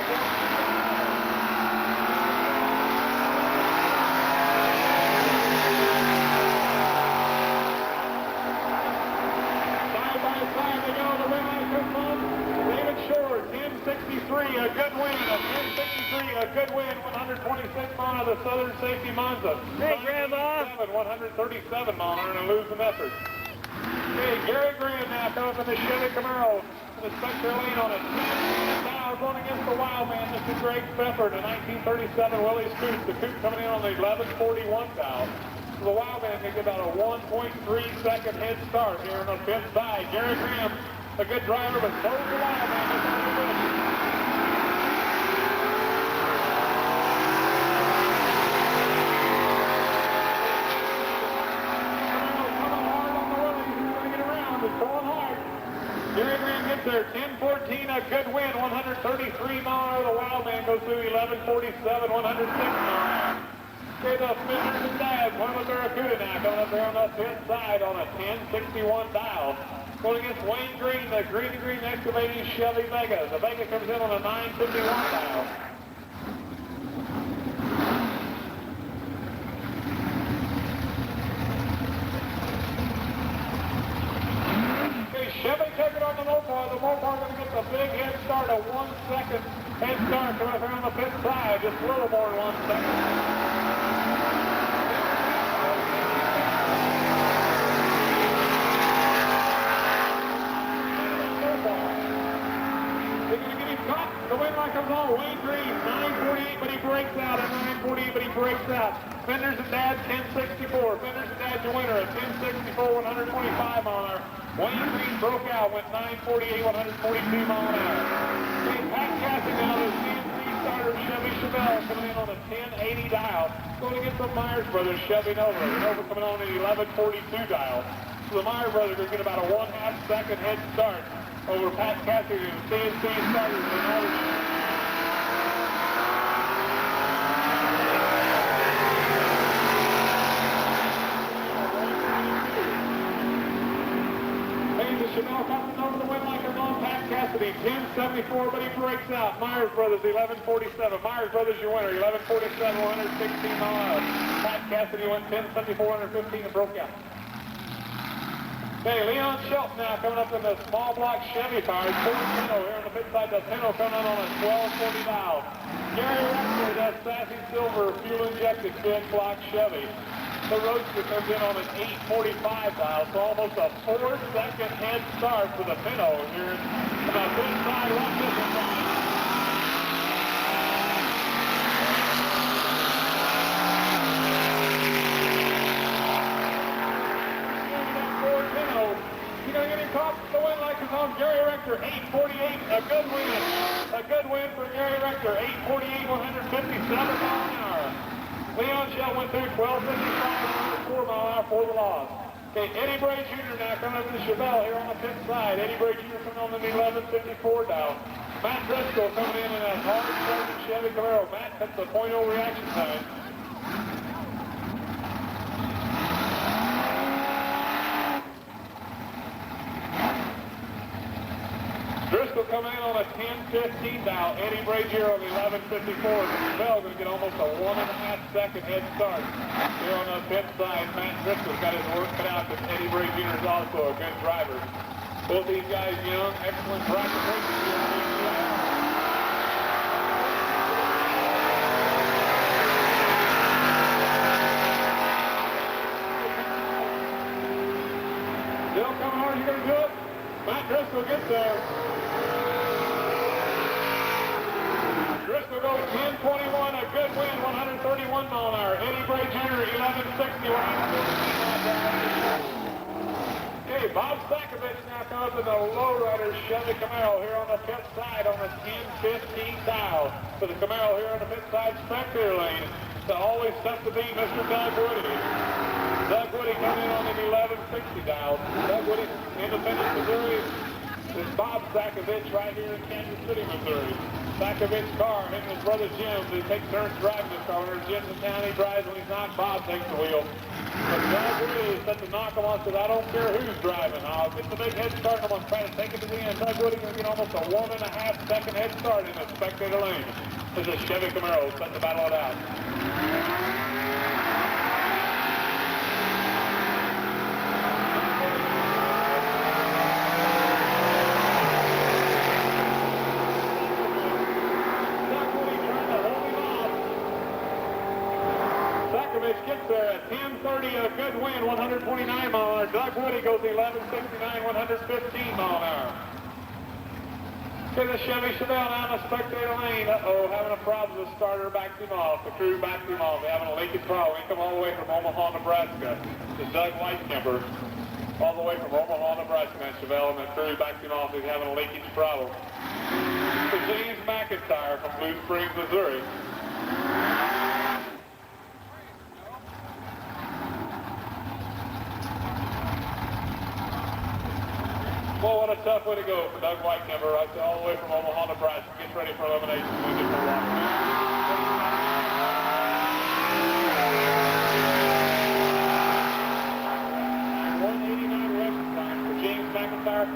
A good win, a 1063, a good win, 126 mile the Southern Safety Monza. Hey, Grandma! 137 mile and losing effort. Okay, Gary Graham now coming from the Chevy Camaro in the spectator lane on a 10 dial going against the wild man, Mr. Greg Pfeffer, the 1937 Willys Coupe. The Coupe coming in on the 1141 dial. So the wild man can get about a 1.3 second head start here on the fifth side. Gary Graham, a good driver, but so is the wild man. Gary Graham gets there, 10-14, a good win, 133 mile an hour. The wild man goes through 11-47, 106 mile an hour. Okay, the Smithers and Dads, one with Barracuda now, going up there on the fifth side on a 1061 dial. Going against Wayne Green, the Green to Green excavating Chevy Vega. The Vega comes in on a 951 dial. Chevy taking on the Mopar. The Mopar going to get the big head start, a 1 second head start coming up here on the pit side. Just a little more than 1 second. They're going to get him caught. The wind line comes on. Wayne Green, 948, but he breaks out at 948, but he breaks out. Fenders and Dads, 1064. Fenders and Dads, your winner at 1064, 125 mile an hour. Wayne Green broke out, went 948, 142 mile an hour. Okay, Pat Cassie now, the CNC starter Chevy Chevelle coming in on a 1080 dial. Going against the Myers Brothers Chevy Nova. The Nova coming on an 1142 dial. So the Myers Brothers are going to get about a 1/2 second head start over Pat Cassie and the CNC starters. Chevelle comes over the wind like a on Pat Cassidy, 1074, but he breaks out. Myers Brothers, 1147. Myers Brothers, your winner, 1147, 116 mile an hour. Pat Cassidy went 1074, 115 and broke out. Okay, Leon Shelton now coming up in the small block Chevy car. Ford Pinto here on the pit side. The Pinto coming in on a 1240 valve. Gary Rector, that sassy silver fuel-injected big block Chevy. The Roadster comes in on an 845 valve, so almost a 4-second head start for the Pinto here. On the pit side, watch this one. You know, getting caught the win like is on Gary Rector, 848, a good win. A good win for Gary Rector, 848, 157 mile an hour. Leon Shell went through 1255, 4 mile an hour for the loss. Okay, Eddie Bray Jr. now coming up to Chevelle here on the pit side. Eddie Bray Jr. coming on the 1154 down. Matt Driscoll coming in a hard-charging Chevy Camaro. Matt hits the .0 reaction time. Driscoll coming in on a 10:15 now. Eddie Bray Jr. on the 11:54. Bell going to get almost a 1.5 second head start here on the pit side. Matt Driscoll's got his work cut out, but Eddie Bray Jr. is also a good driver. Both these guys young, excellent bracket racers here in the Still coming hard, you going to do it? Matt Driscoll gets there. Driscoll goes 10:21, a good win, 131 mile an hour. Eddie Bray Jr., 11:60, 160. Okay, Bob Sakovich now comes in the lowrider Chevy Camaro here on the pit side on the 10:15 dial. For the Camaro here on the pit side spectator lane. To always tough to beat Mr. Doug Woody. Doug Woody coming in on the 1160 dial. Doug Woody, Independence, Missouri. This is Bob Sakovich right here in Kansas City, Missouri. Sakovich's car, him and his brother Jim, they take turns driving this car. When Jim's in town, he drives. When he's not, Bob takes the wheel. But Doug Woody is such a knock him on, said, I don't care who's driving. I'll get the big head start. I'm going to try to take it to the end. Doug Woody going to get almost a 1.5 second head start in the spectator lane. This is Chevy Camaro setting to battle it out. Gets there at 10:30, a good win, 129 mile an hour. Doug Woody goes 11:69, 115 mile an hour. To the Chevy Chevelle down the spectator lane. Uh-oh, having a problem with the starter, backed him off. The crew backed him off. They're having a leakage problem. He come all the way from Omaha, Nebraska. To Doug Whitekemper, all the way from Omaha, Nebraska, that Chevelle, and the crew backed him off. He's having a leakage problem. To James McIntyre from Blue Springs, Missouri. Well, what a tough way to go for Doug Whitekemper, right all the way from Omaha, Nebraska. Gets ready for elimination. We get for water. 189 rest time for James McIntyre.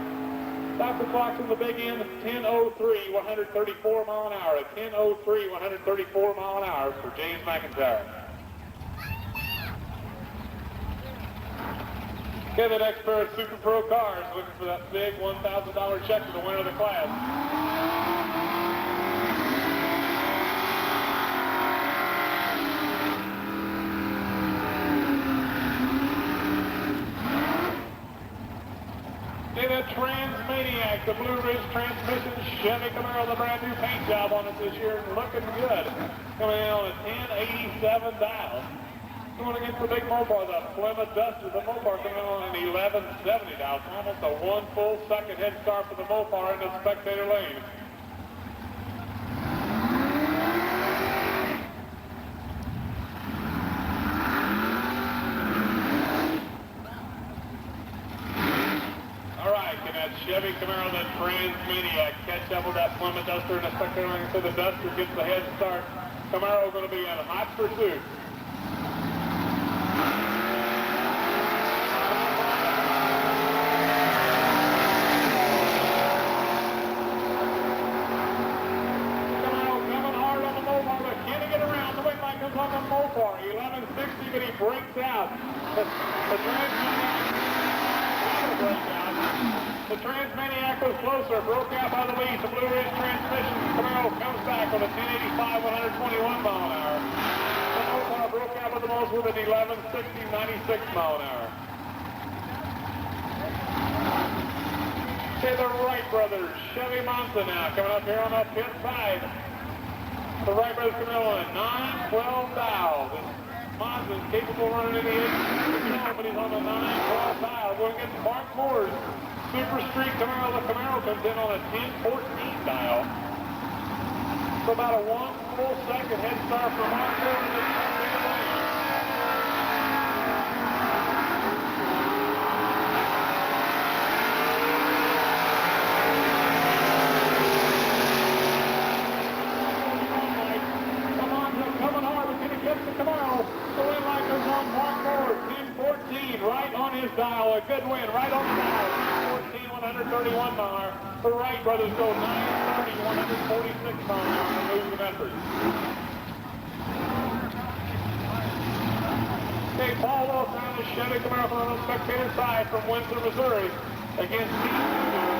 Stop the clock from the big end at 10:03, 134 mile an hour. At 10:03, 134 mile an hour for James McIntyre. Okay, the next pair of Super Pro cars looking for that big $1,000 check for the winner of the class. Okay, the Transmaniac, the Blue Ridge Transmission Chevy Camaro, the brand new paint job on it this year, looking good. Coming in on a 1087 dial. Going against the big Mopar, the Plymouth Duster. The Mopar coming on an 1170 now. It's almost a 1 full second head start for the Mopar in the spectator lane. All right, can that Chevy Camaro, that Transmaniac, catch up with that Plymouth Duster in the spectator lane? So the Duster gets the head start. Camaro going to be in hot pursuit. On the Mopar, 1160, but he breaks out. The Transmaniac breakout. The Transmaniac was closer, broke out by the lead. The Blue Ridge Transmission. Camaro comes back with a 1085, 121 mile an hour. The Mopar broke out with the most with an 1160, 96 mile an hour. Okay, the Wright brothers, Chevy Monza now coming up here on the pit side. The Wright brothers coming on a 912 dial. Monza is capable of running in the 8, but he's on the 912 dial. Going against Mark Moore's Super Street Camaro. The Camaro comes in on a 1014 dial. So about a 1 full second head start for Mark Moore in the lane. Right on his dial, a good win, right on the dial, 14, 131 mile an hour. The Wright brothers go 930, 146 mile an hour to lose the effort. Okay, Paul Wolf around the Chevy Camaro on the spectator side from Windsor, Missouri, against Steve Tudor.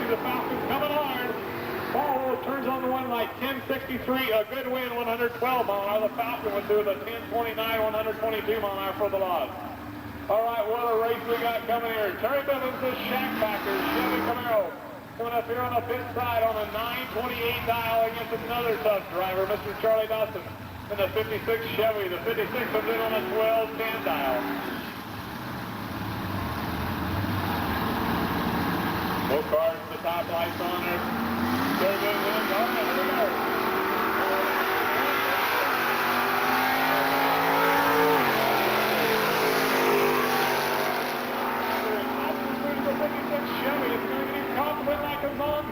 The Falcon coming hard. Paul turns on the one like 1063, a good win, 112 mile an hour. The Falcon would do the 1029, 122 mile an hour for the lot. All right, what a race we got coming here. Terry Bivens, the Shack Packers, Chevy Camaro, coming up here on the pit side on a 928 dial against another tough driver, Mr. Charlie Dawson, in the 56 Chevy. The 56 comes in on a 1210 dial. Both cars, the top lights on there. They're good wins. All right, here we go. The 56 Chevy is going to get caught win like a monk.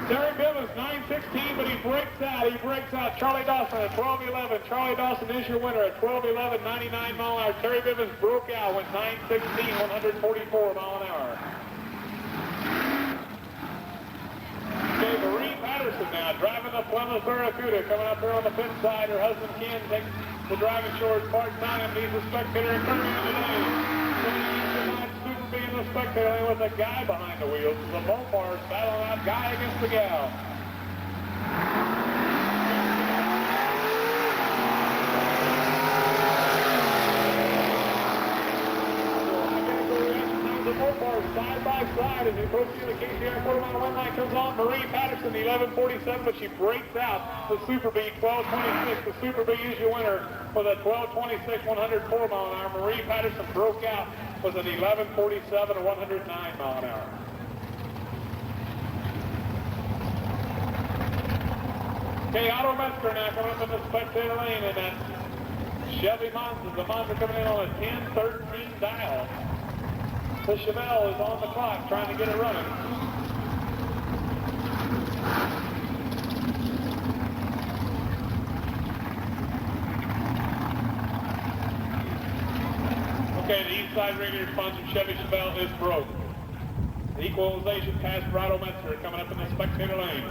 Terry Bivens, 916, but he breaks out. He breaks out. Charlie Dawson at 1211. Charlie Dawson is your winner at 1211, 99 mile an hour. Terry Bivens broke out, went 916, 144 mile an hour. Okay, Marie Patterson now driving the Plymouth Barracuda, coming up here on the pit side. Her husband Ken takes the driving shorts part-time and he's a spectator in Kirby today. Super being the spectator with a guy behind the wheels. The Mopars battling out guy against the gal. The Mopars side by side as he approaches the Kcir quarter-mile one line comes on. Marie Patterson, 1147, but she breaks out the Super B, 1226. The Super B is your winner with a 1226, 104 mile an hour. Marie Patterson broke out with an 1147, 109 mile an hour. Okay, Otto Metzger now coming up in the spectator lane, and that Chevy Monza. The Monza coming in on a 1013 dial. The Chevelle is on the clock trying to get it running. Okay, the east side regular sponsored Chevy Chevelle is broke. The equalization pass for Otto Metzger coming up in the spectator lane.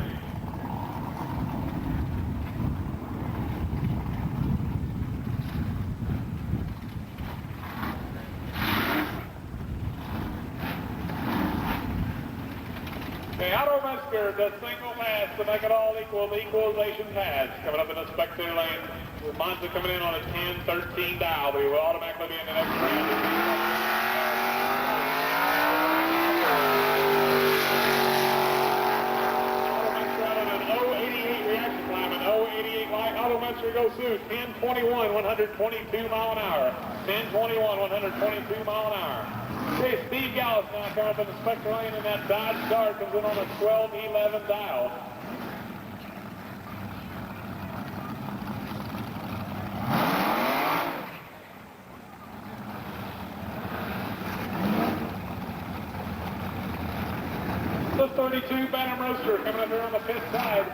Okay, Otto Metzger does single pass to make it all equal, the equalization pass. Coming up in the spectator lane, with Monza coming in on a 10-13 dial, but he will automatically be in the next round. Otto Metzger out on an 088 reaction time, an 088 light. Otto Metzger goes through 1021, 122 mile an hour. 1021, 122 mile an hour. Okay, Steve Gallus now coming up in the spectator lane, and that Dodge Star comes in on a 1211 dial. The 32 Bantam Roadster coming up here on the pit side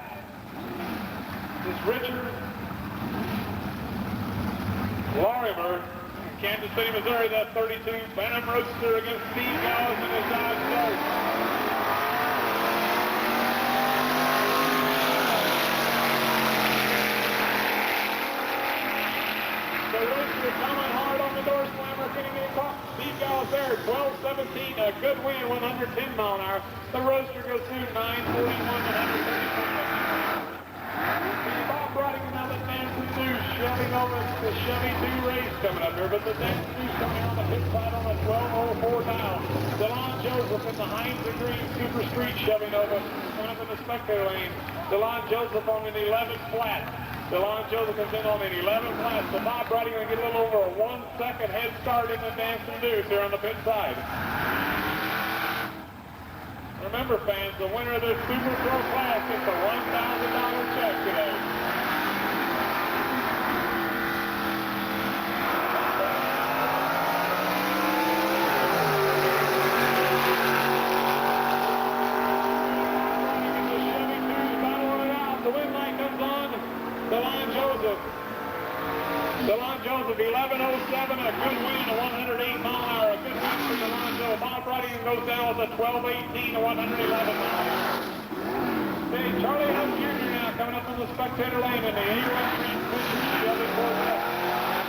is Richard Lorimer. Kansas City, Missouri, that 32 Bantam Roadster against Steve Gallus and his Dodge Dart. coming hard on the door slammer, getting it caught. Steve Gallup there, 12-17, a good win, 110 mile an hour. The roaster goes through 941, 135. Bob riding another Nancy News, shoving over the Chevy 2 race coming up here, but the next News coming on the pit side on a 1204 now. DeLon Joseph in the Heinz and Green Super Street shoving over, coming up in the spectator lane. DeLon Joseph on an 11 flat. DeLon Joseph comes in on an 11 flat, so Bob Brady going to get a little over a 1 second head start in the Dancing Deuce here on the pit side. Remember, fans, the winner of this Super Pro class gets a $1,000 check today. The win light comes on. DeLon Joseph. DeLon Joseph, 11:07, a good win, a 108 mile an hour, a good win for DeLon Joseph. Bob Brady goes down with a 12:18, a 111 mile an hour. Okay, Charlie Hunt Jr. now coming up in the spectator lane in the A1 transmission Chevy Corvette.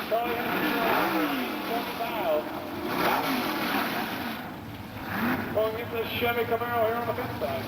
Charlie Hunt Jr. on 20 miles. Going to get the Chevy Camaro here on the pit side.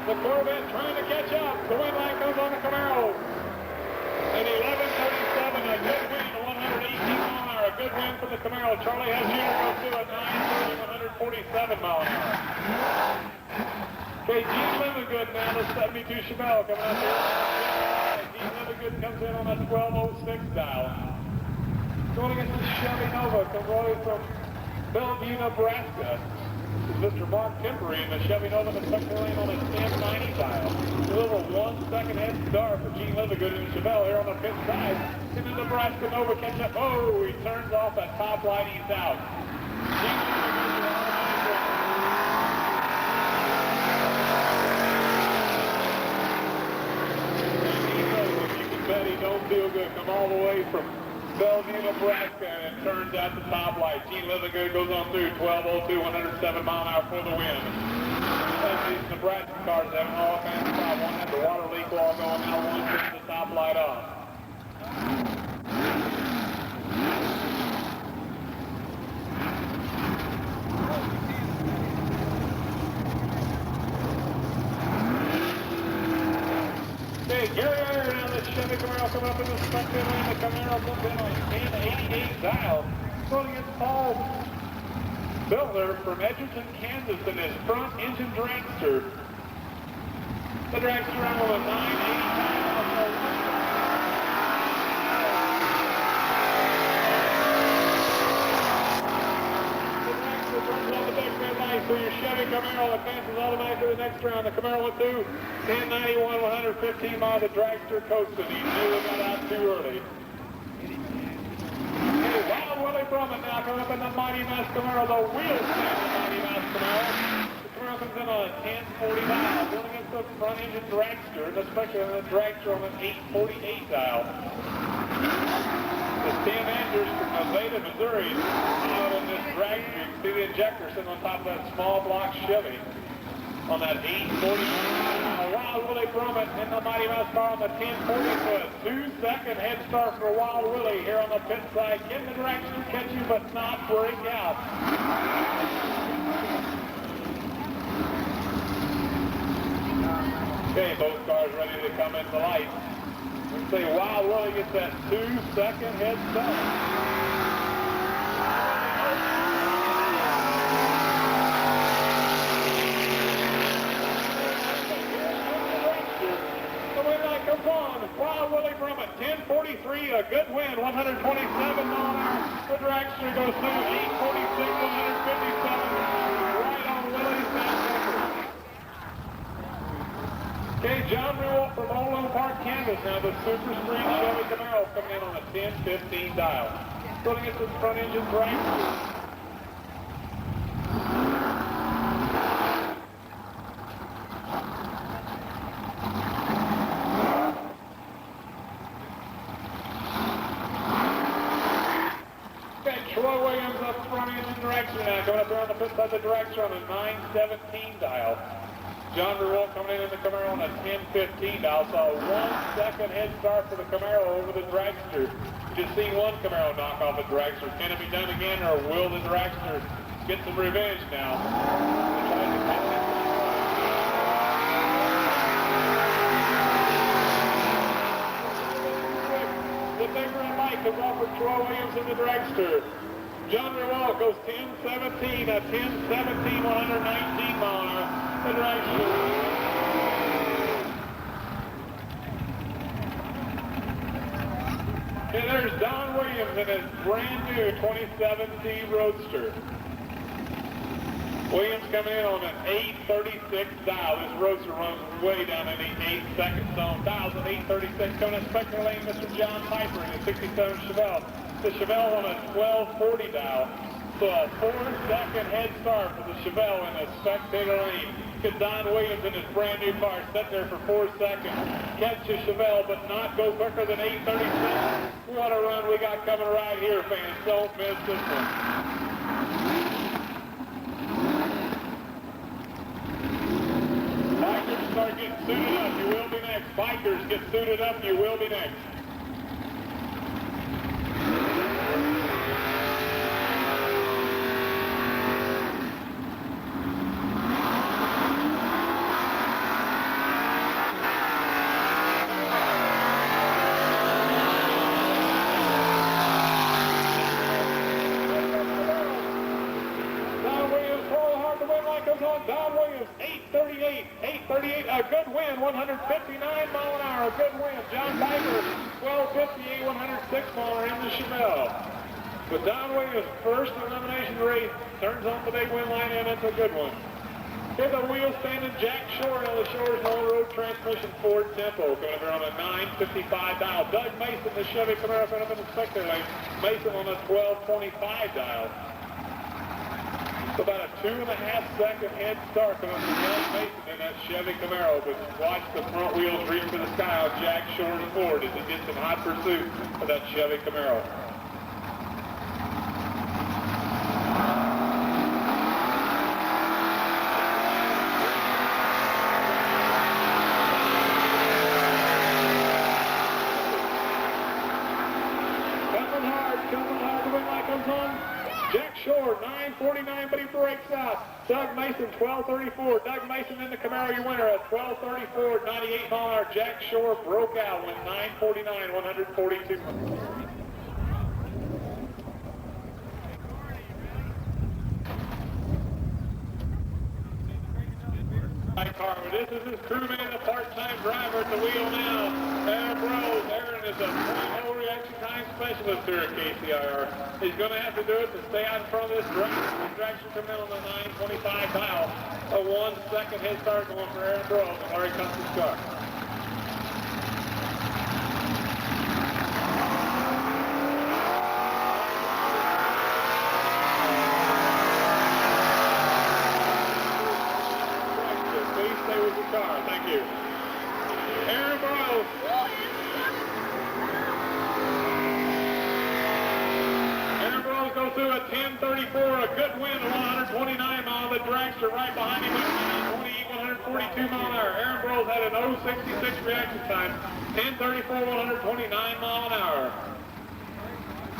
The Corvette trying to catch up. The win light goes on the Camaro. An 11:37, a good win, a 118 mile an hour. A good win for the Camaro. Charlie Hunt Jr. goes to a 9:30, 147 mile an hour. Okay, Gene Livingood now, the 72 Chevelle coming up here. Gene Livingood comes in on a 12:06 dial. Going against the Chevy Nova, comes all the way from Bellevue, Nebraska. Mr. Mark Timbery in the Chevy Nova in the second lane on a 1090 dial. A little 1 second head start for Gene Livingood and Chevelle here on the pit side. Into the Nebraska Nova catch up. Oh, he turns off that top light. He's out. Gene Livingood, you can bet he don't feel good. Come all the way from Bellevue, Nebraska, and it turns out the top light. Gene Livingood goes on through 12:02, 107 mile an hour for the win. And these Nebraska cars having all kinds of problems. One had the water leak while going out, one turned the top light off. Okay, Gary Iron on the Chevy Camaro coming up in the spectator lane. The Camaro comes in on a 1088 dial. Going against Paul Billner from Edgerton, Kansas in his front engine dragster. The dragster on with a 980 dial. So your Chevy Camaro advances automatically to the next round. The Camaro went through 1091, 115 miles. The dragster coasted. He knew he got out too early. Okay, Wild Willie Brummett now coming up in the Mighty Mouse Camaro. The wheel stand of the Mighty Mouse Camaro. The Camaro comes in on a 1040 dial. Going against the front engine dragster, and especially on the dragster on an 848 dial. The Tim Andrews from Nevada, Missouri, out in this dragster. You can see the injector sitting on top of that small block Chevy on that 840. Wild Willie Brummett in the Mighty Mouse car on the 1040 foot. 2 second head start for Wild Willie here on the pit side. Can the dragster catch you but not break out? Okay, both cars ready to come into light. Let's say Wild Willie gets that 2 second head start. Comes on, Wild Willie Brummett, 1043, a good win, 127 mile an hour. The dragster goes through 846, 157, right on Willie's back record. Okay, John Rewell from Olo Park, Kansas, now the Super Street Chevy Camaro coming in on a 1015 dial. Putting it to the front engine dragster. Dragster now, coming up here on the pit side of the Dragster on the 917 dial. John Rewalt coming in the Camaro on a 1015 dial. So a 1 second head start for the Camaro over the Dragster. Just seen one Camaro knock off a Dragster. Can it be done again, or will the Dragster get some revenge now? The bigger and light comes off for Troy Williams in the Dragster. John Rewalt goes 10-17, a 10-17, 119 mile an hour. The Dragster. And there's Don Williams in his brand new 2017 Roadster. Williams coming in on an 836 dial. This Roadster runs way down in the 8-second zone. Dials at 836. Coming in spectator lane, Mr. John Piper in the 67 Chevelle. The Chevelle on a 1240 dial. So a 4-second head start for the Chevelle in the spectator lane. Get Don Williams in his brand new car, set there for 4 seconds. Catch the Chevelle, but not go quicker than 836. What a run we got coming right here, fans. Don't miss this one. Bikers start getting suited up. You will be next. Bikers get suited up. You will be next. Don Williams, 838, a good win, 159 mile an hour, a good win. John Piper, 1258, 106 mile an hour in the Chevelle. But Don Williams, first elimination race, turns on the big win line, and it's a good one. Here's the wheel standing Jack Shore on the Shore's on-road transmission Ford Tempo, coming up here on a 955 dial. Doug Mason, the Chevy Camaro, coming up in the spectator lane. Mason on a 1225 dial. About a 2.5-second head start coming from Doug Mason in that Chevy Camaro, but watch the front wheels reach for the sky on Jack Shore's Ford as he gets in hot pursuit of that Chevy Camaro. Coming hard, the win light comes on. Jack Shore, 949, but he breaks out. Doug Mason, 1234. Doug Mason in the Camaro, your winner at 1234, 98 mile an hour. Jack Shore broke out, went 949, 142. This is his crewman, a part-time driver at the wheel now. Aaron Bros. Aaron is a 0.0 reaction time specialist here at Kcir. He's going to have to do it to stay out in front of this distraction coming in on the 925 dial. A 1-second head start going for Aaron Bros. And Larry comes to start. Car. Thank you. Aaron Burrows. Aaron Burrows goes through a 1034, a good win, 129 mile. The dragster right behind him at 142 mile an hour. Aaron Burrows had an 066 reaction time, 1034, 129 mile an hour.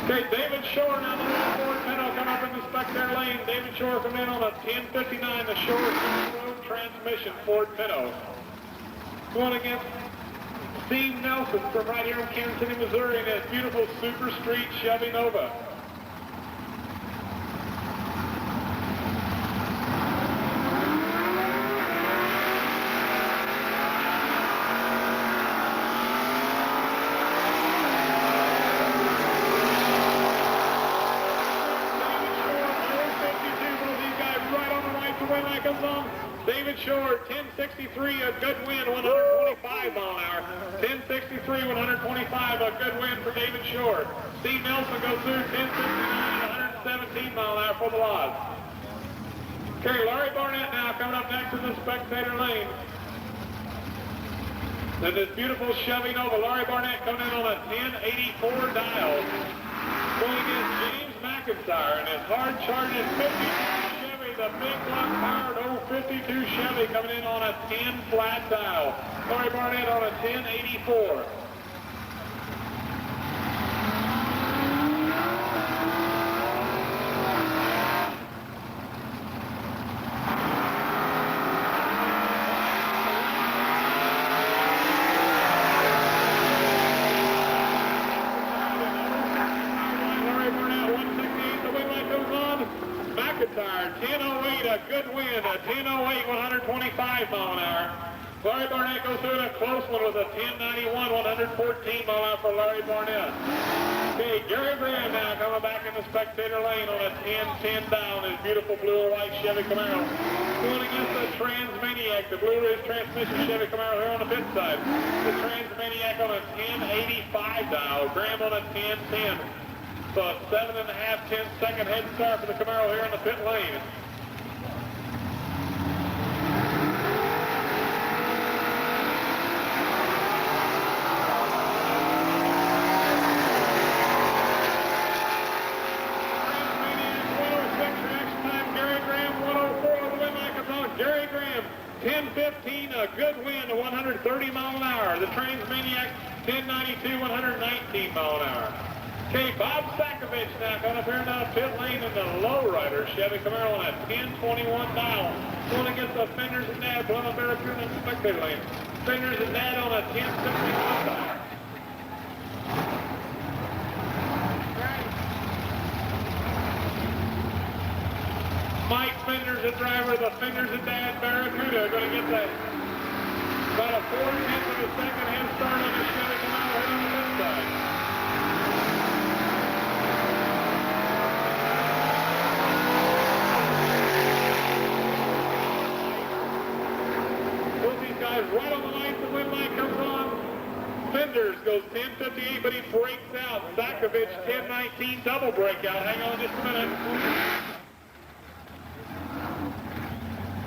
Okay, David Shore now the Ford Pinto coming up in the spectator lane. David Shore coming in on a 1059, the Shore road transmission Ford Pinto. Going against Steve Nelson from right here in Kansas City, Missouri in his beautiful Super Street Chevy Nova. David Shore, 1063, a good win, 125 mile an hour. 1063, 125, a good win for David Shore. Steve Nelson goes through 1059, 117 mile an hour for the Laws. Okay, Larry Barnett now coming up next in the spectator lane. Then this beautiful Chevy Nova, Larry Barnett coming in on a 1084 dial. Going against James Mack McIntyre and his hard-charging 52 Chevy, the big block-powered old 52 Chevy coming in on a 10 flat dial. Larry Barnett on a 1084. McIntyre, 1008, a good wind, a 1008, 125 mile an hour. Larry Barnett goes through in a close one with a 1091, 114 mile an hour for Larry Barnett. Okay, Gary Graham now coming back in the spectator lane on a 1010 down, his beautiful blue and white Chevy Camaro. Going against the Transmaniac, the Blue Ridge transmission Chevy Camaro here on the pit side. The Transmaniac on a 1085 dial, Graham on a 1010. So a 7.5, 10-second head start for the Camaro here in the pit lane. Gary Graham, 104 the win like Gary Graham, 1015, a good wind, 130 mile an hour. The Transmaniac, 1092, 119 mile an hour. Okay, Bob Sakovich now coming up here down the pit lane in the lowrider Chevy Camaro on a 1021 dial. Going against the Fenders and Dad, blowing up there in the spectator lane. Fenders and Dad on a 1061 dial. Mike Fenders, the driver of the Fenders and Dad Barracuda, going to get that about a 4/10 of a second head start on the Chevy Camaro here on the pit side. Right on the lights, the wind light comes on. Fenders goes 1058, but he breaks out. Sakovich 1019 double breakout. Hang on just a minute.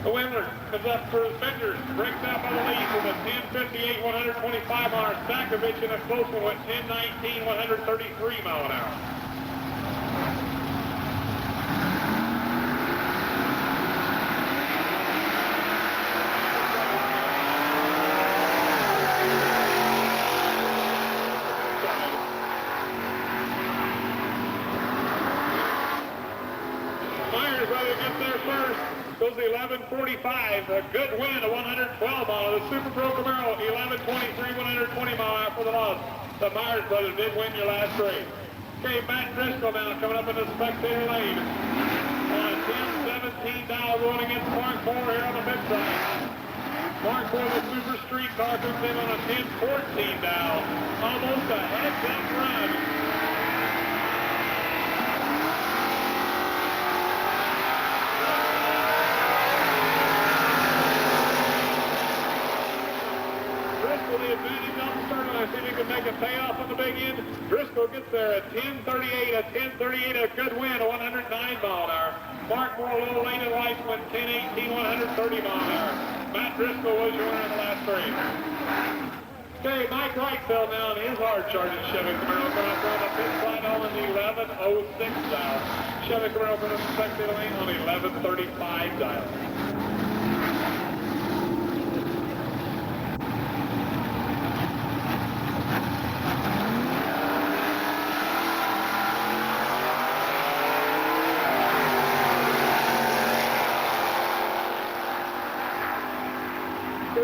The winner comes up for Fenders, breaks out by the lead with a 1058, 125 mile an hour. Sakovich in a close one with 1019, 133 mile an hour. Goes 1145, a good win, a 112 mile. The Super Pro Camaro, 1123, 120 mile out for the loss. The Myers brothers did win your last race. Okay, Matt Driscoll now coming up in the spectator lane. On a 1017 dial going against Mark Moore here on the pit side. Mark Moore, the Super Street car, comes in on a 1014 dial. Almost a heads-up run. The advantage on the start line. See if he can make a payoff on the big end. Driscoll gets there at 1038, a good win, a 109 mile an hour. Mark Moore, a little late in life, went 1018, 130 mile an hour. Matt Driscoll was your winner in the last race. Okay, Mike Wrightfeld now in his hard-charging Chevy Camaro going up on the pit side on an 1106 dial. Chevy Camaro for the spectator lane on 1135 dial.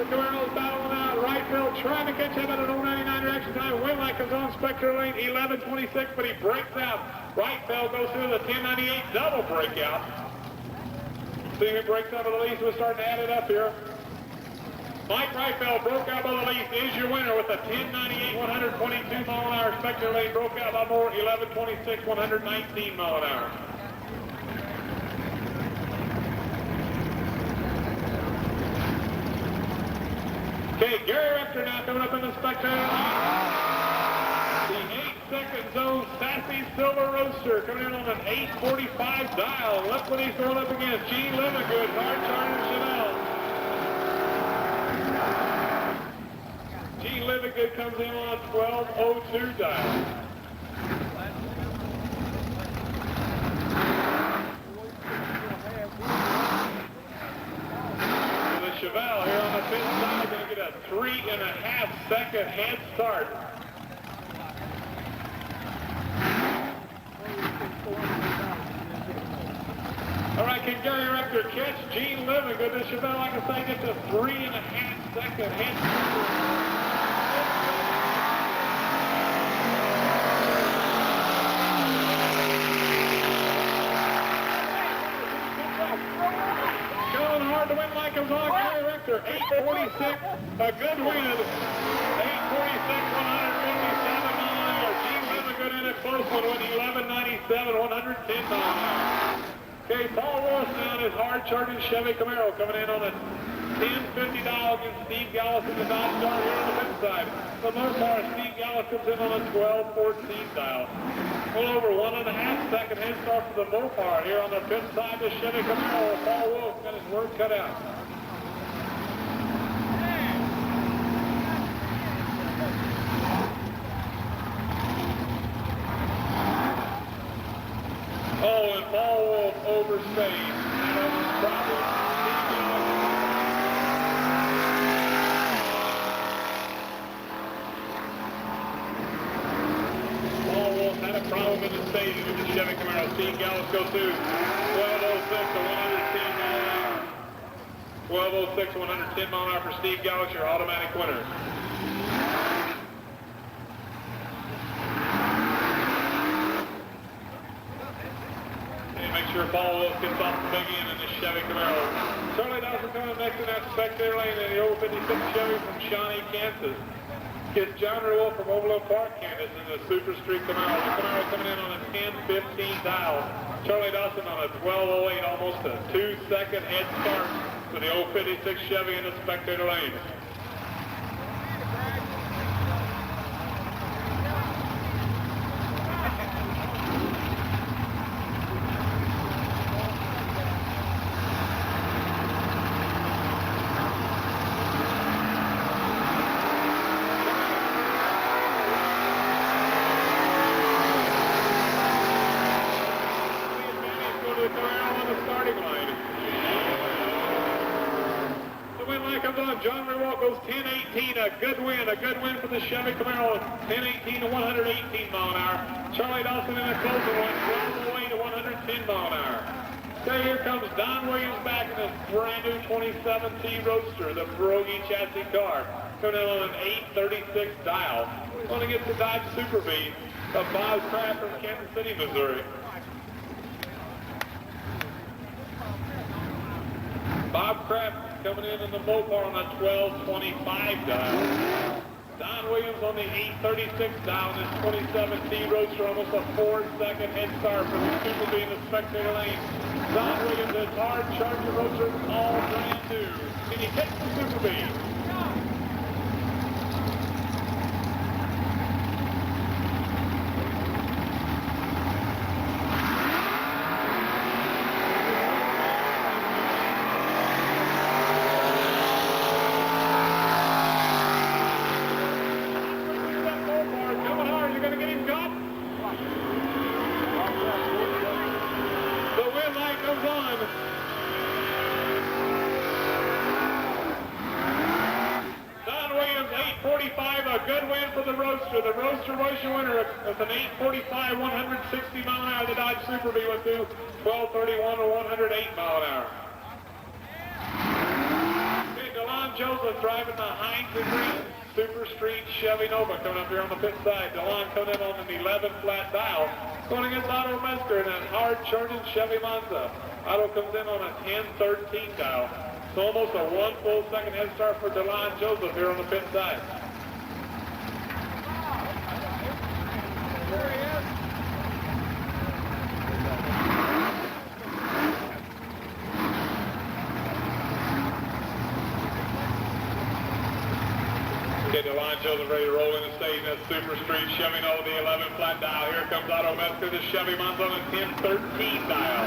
Camaro's battling out. Wrightfield trying to catch him at an 099 direction time. Winlight comes on spectator lane 1126, but he breaks out. Wrightfield goes through the 1098 double breakout. See who breaks out of the lead. We're starting to add it up here. Mike Wrightfield broke out by the lead. Is your winner with a 1098, 122 mile an hour. Spectator lane broke out by Moore 1126, 119 mile an hour. Okay, Gary Rector now coming up in the spectator line. The 8-second zone Sassy Silver Roadster coming in on an 845 dial. Look what he's going up against. Gene Livigood, hard-charging Chanel. Gene Livigood comes in on a 1202 dial. Chevelle here on the pit side, going to get a 3.5-second head start. All right, can Gary Rector catch Gene Livingston? The Chevelle, like I say, gets a 3.5-second head start. Hard to win like it was on Gary Rector. 8:46, a good win. 8:46, 157 miles an hour. Gene Livingston in a close one, winning 11.97, 110 miles an hour. Okay, Paul Wolf now in his hard-charging Chevy Camaro coming in on a 10.50 dial against Steve Gallus in the Dodge Star here on the pit side. For the most part, Steve Gallus comes in on a 12.14 dial. A little over 1.5-second head start for the Mopar here on the pit side. The Chevy Camaro. Paul Wolf got his work cut out. Oh, and Paul Wolf overstayed. That was probably Paul Wolf had a problem in the staging with the Chevy Camaro. Steve Gallus goes to 12.06 to 110 mile an hour. 12.06 to 110 mile an hour for Steve Gallus, your automatic winner. Make sure Paul Wolf gets off the big end in the Chevy Camaro. Charlie Dawson coming next in that spectator lane in the old 56 Chevy from Shawnee, Kansas. Gets John Rewell from Overland Park, Kansas in the Super Street Camaro. The Camaro coming in on a 10.15 dial. Charlie Dawson on a 12.08, almost a 2-second head start for the old 56 Chevy in the spectator lane. John Rewalt goes 10.18, a good win for the Chevy Camaro, 10.18 to 118 mile an hour. Charlie Dawson in a closer one, 12.08 to 110 mile an hour. Okay, here comes Don Williams back in his brand new 2017 Roadster, the Pierogi chassis car, coming in on an 8.36 dial. Want to get the Dodge Super Bee of Bob Kraft from Kansas City, Missouri. Bob Kraft coming in the Mopar on a 12.25 dial. Don Williams on the 8.36 dial in his 2017 Roadster, almost a 4-second head start for the Super Bee in the spectator lane. Don Williams, his hard charger Roadster, all brand new. Can he catch the Super Bee? The Roadster was your winner with an 8.45, 160 mile an hour. The Dodge Super Bee went through 12.31 to 108 mile an hour. Okay, DeLon Joseph driving the Heinz Green Super Street Chevy Nova coming up here on the pit side. DeLon coming in on an 11 flat dial. Going against Otto Metzger in that hard charging Chevy Monza. Otto comes in on a 10.13 dial. So almost a 1 full second head start for DeLon Joseph here on the pit side. There he is. Okay, DeLon Joseph ready to roll in the stage. That Super Street Chevy Nova, the 11 flat dial. Here comes Otto Metzger, the Chevy Monza on a 10.13 dial.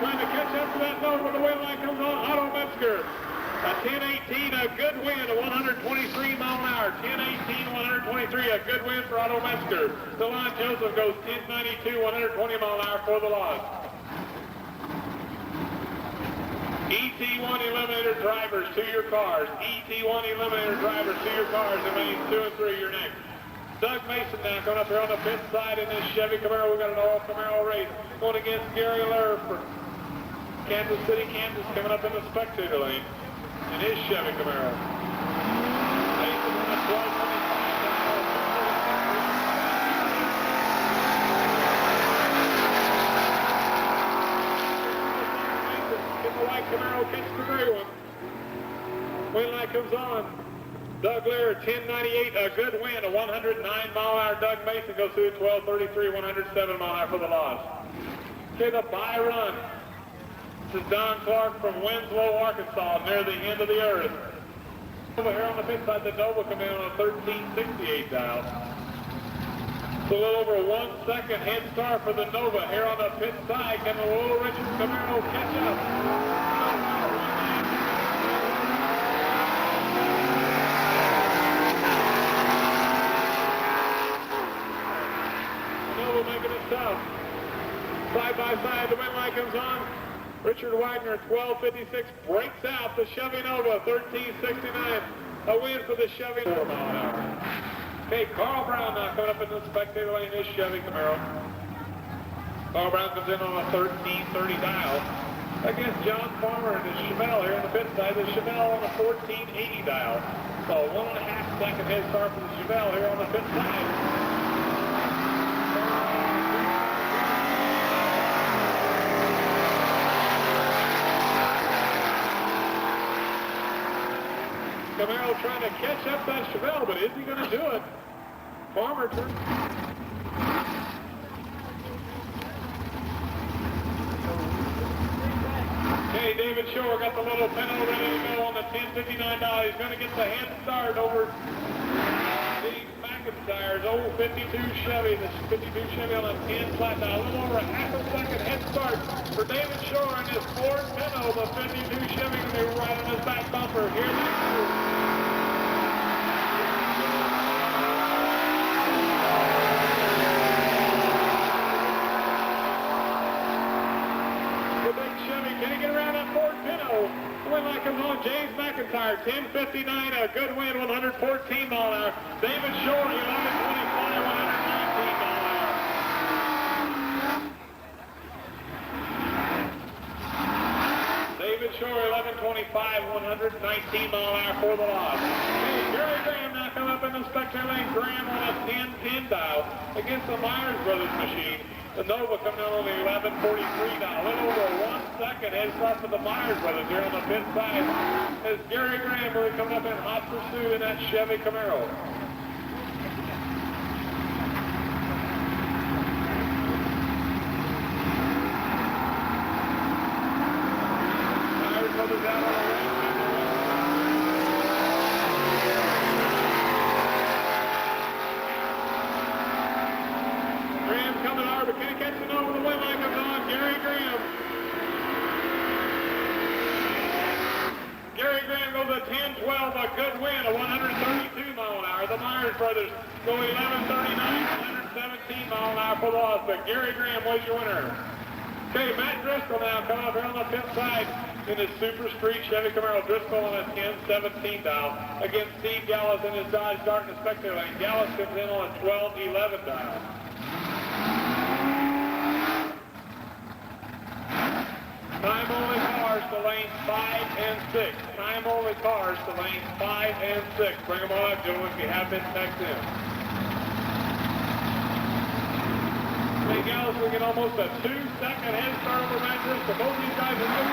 Trying to catch up to that note when the wheel line comes on. Otto Metzger A 10-18, a good win, a 123 mile an hour. 10-18, 123, a good win for Otto Metzger. DeLon Joseph goes 10-92, 120 mile an hour for the loss. ET1 Eliminator drivers to your cars. ET1 Eliminator drivers to your cars. It means 2 and 3, you're next. Doug Mason now coming up here on the pit side in this Chevy Camaro. We've got an all Camaro race going against Gary Lerr for Kansas City, Kansas, coming up in the spectator lane in his Chevy Camaro. Mason in the 12-25. Get the white Camaro, catch the gray one. Win light comes on. Doug Lear, 10-98, a good win, a 109 mile an hour. Doug Mason goes through 12-33, 107 mile an hour for the loss. Okay, the bye run. This is Don Clark from Winslow, Arkansas, near the end of the earth. Over here on the pit side, the Nova come in on a 1368 dial. It's a little over a 1 second head start for the Nova here on the pit side. Can the Little Richard Camaro catch up? Making it tough. Side by side, the win light comes on. Richard Wagner, 12:56, breaks out the Chevy Nova, 13:69. A win for the Chevy 4 mile an hour. Okay, Carl Brown now coming up in the spectator lane, this Chevy Camaro. Carl Brown comes in on a 13:30 dial against John Farmer and the Chevelle here on the pit side. The Chevelle on a 14:80 dial. So 1.5 second head start for the Chevelle here on the pit side. Camaro trying to catch up that Chevelle, but is he going to do it? Farmer turns. Okay, David Shore got the little pedal ready to go on the 1059 dial. He's going to get the head start over Steve McIntyre's old 52 Chevy. The 52 Chevy on a 10 flat dial. A little over a half a second head start for David Shore and his Ford Pinto. The 52 Chevy going to be right on his back bumper. Here they go. Can he get around that Ford Pinto? The win light comes on. James McIntyre, 10:59, a good win, 114 mile an hour. David Shore, 11:25, 119 mile an hour. David Shore, 11:25, 119 mile an hour for the loss. Hey, Gary Graham now come up in the spectator lane. Graham on a 10-10 dial against the Myers Brothers machine. The Nova coming out on the 11:43 dial. A little over 1 second head start for the Myers Brothers here on the pit side as Gary Graham really coming up in hot pursuit in that Chevy Camaro. Myers Brothers out on the right. Graham coming hard, but can he catch it over the win line comes on? Gary Graham. Gary Graham goes a 10-12, a good win, a 132 mile an hour. The Myers Brothers go 11:39, 117 mile an hour for the loss, but Gary Graham was your winner. Okay, Matt Driscoll now coming up here on the pit side in his Super Street Chevy Camaro. Driscoll on a 10-17 dial against Steve Gallus in his Dodge Dart in the spectator lane. Gallus comes in on a 12-11 dial. Time only cars to lanes 5 and 6. Time only cars to lanes 5 and 6. Bring them on up, gentlemen, if you have been texted in. Hey, Gallus, we get almost a 2-second head start over Matt Driscoll. Both these guys are good.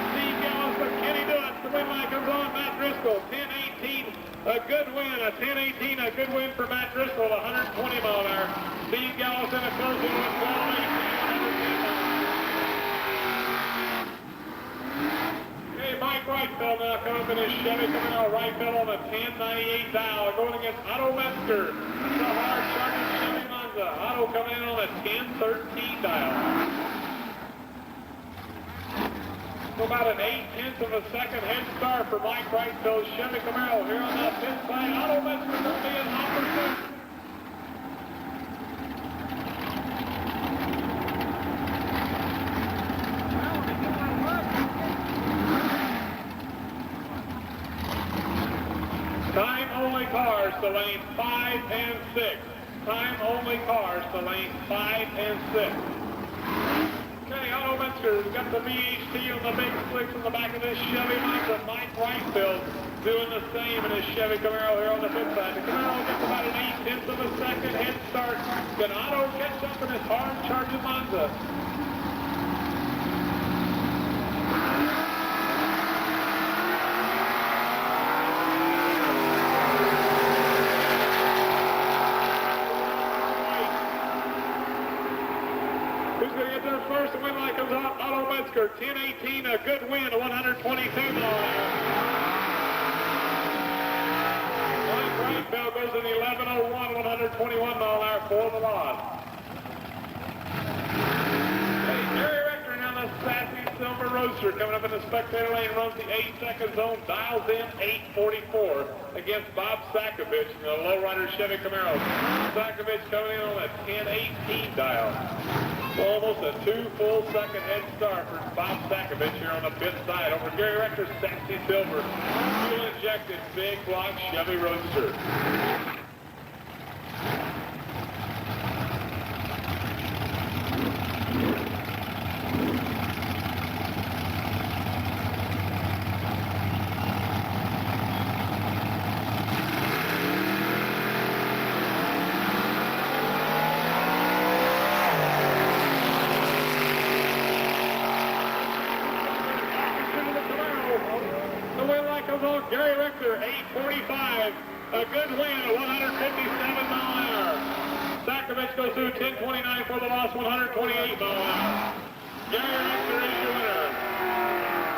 Steve Gallus, but can he do it? The win line comes on. Matt Driscoll, 10-18, a good win. A 10-18, a good win for Matt Driscoll, 120 mile an hour. Steve Gallus in a closing with 12-18, 110 mile an hour. Hey, Mike Wright field now coming up in his Chevy Camaro. Right field on the 1098 dial. Going against Otto Metzger. It's a hard charging Chevy Monza. Otto coming in on the 1013 dial. So about an 8/10 of a second head start for Mike Wrightfield's Chevy Camaro here on that pit side. Otto Metzger going to be in hot pursuit. Time-only cars to lane 5 and 6. Time-only cars to lane 5 and 6. Okay, Otto Metzger's got the VHT on the big slicks on the back of this Chevy Monza. Mike Wrightfield doing the same in his Chevy Camaro here on the pit side. The Camaro gets about an 8/10 of a second head start. Can Otto catch up in his hard charging Monza? First, the win line comes out, Otto Metzger, 10-18, a good win, a 122 mile. Mike Wrightfield goes in 11:01, 121 mile an hour for the lot. Hey, Gary Rector now the sassy silver roadster coming up in the spectator lane, runs the 8-second zone, dials in 8:44 against Bob Sakovich in the lowrider Chevy Camaro. Sakovich coming in on a 10-18 dial. Almost a 2 full second head start for Bob Sakovich here on the pit side over Gary Rector's Sassy Silver, fuel injected big block Chevy Roadster. Gary Rector, 8:45, a good win, 157 mile an hour. Sakovich goes through 10:29 for the loss, 128 mile an hour. Gary Rector is your winner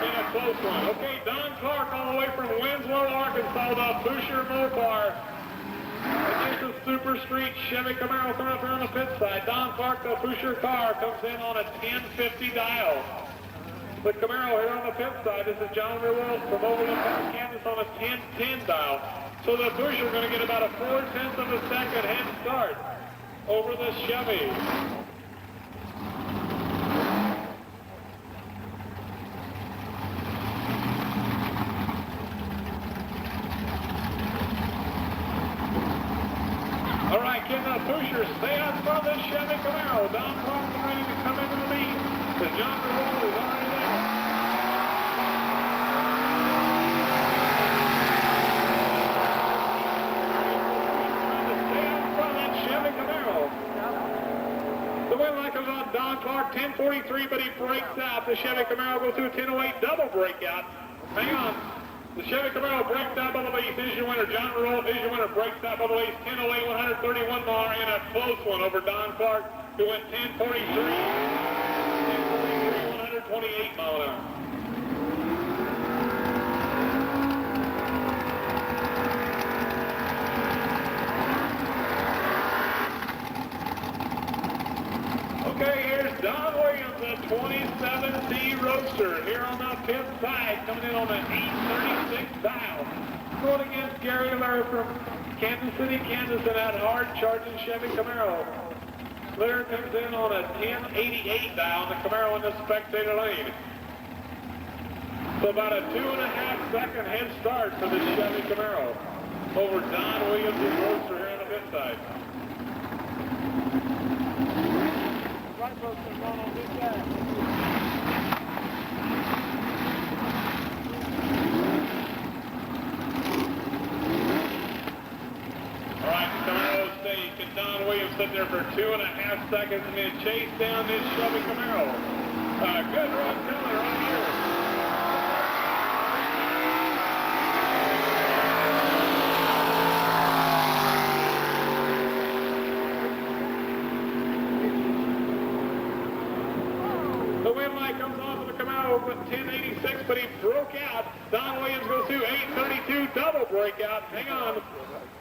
in a close one. Okay, Don Clark all the way from Winslow, Arkansas, the Busher Mopar against the Super Street Chevy Camaro coming up here on the pit side. Don Clark, the Busher car, comes in on a 1050 dial. The Camaro here on the pit side. This is John Rewald from Overland Park, Kansas on a 1010 dial. So the Bush are going to get about a 4/10 of a second head start over the Chevy. All right, can the Bushers stay up front of this Chevy Camaro? Don Clark is ready to come into the lead. The John Rewald is already there. The win line comes on Don Clark, 10:43, but he breaks out. The Chevy Camaro goes through a 10:08 double breakout. Hang on. The Chevy Camaro breaks out by the base. Is your winner. John Rewald is your winner. Breaks out by the base. 10:08, 131 mile in a close one over Don Clark, who went 10:43. 128 mile an hour. Okay, here's Don Williams, a 27C Roadster here on the pit side, coming in on an 836 dial. Going against Gary Lair from Kansas City, Kansas, in that hard charging Chevy Camaro. Lair comes in on a 1088 dial, the Camaro in the spectator lane. So about a 2.5 second head start for the Chevy Camaro over Don Williams' Roadster here on the pit side. Right folks are going on this side. All right, Camaro stage. Can Don Williams sit there for 2.5 seconds and then chase down this Chevy Camaro? Good run coming right here. The win light comes off of the Camaro with 1086, but he broke out. Don Williams goes through 832, double breakout. Hang on.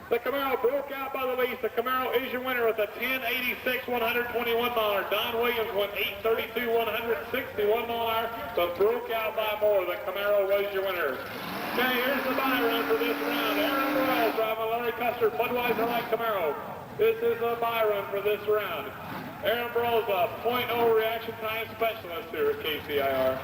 The Camaro broke out by the least. The Camaro is your winner with a 1086, 121 mile. Don Williams went 832, 161 mile an hour, but broke out by more. The Camaro was your winner. Okay, here's the buy run for this round. Aaron Royal driving Larry Kcir, Budweiser Light Camaro. This is a buy run for this round. Aaron Burrows, a .0 reaction time specialist here at KCIR.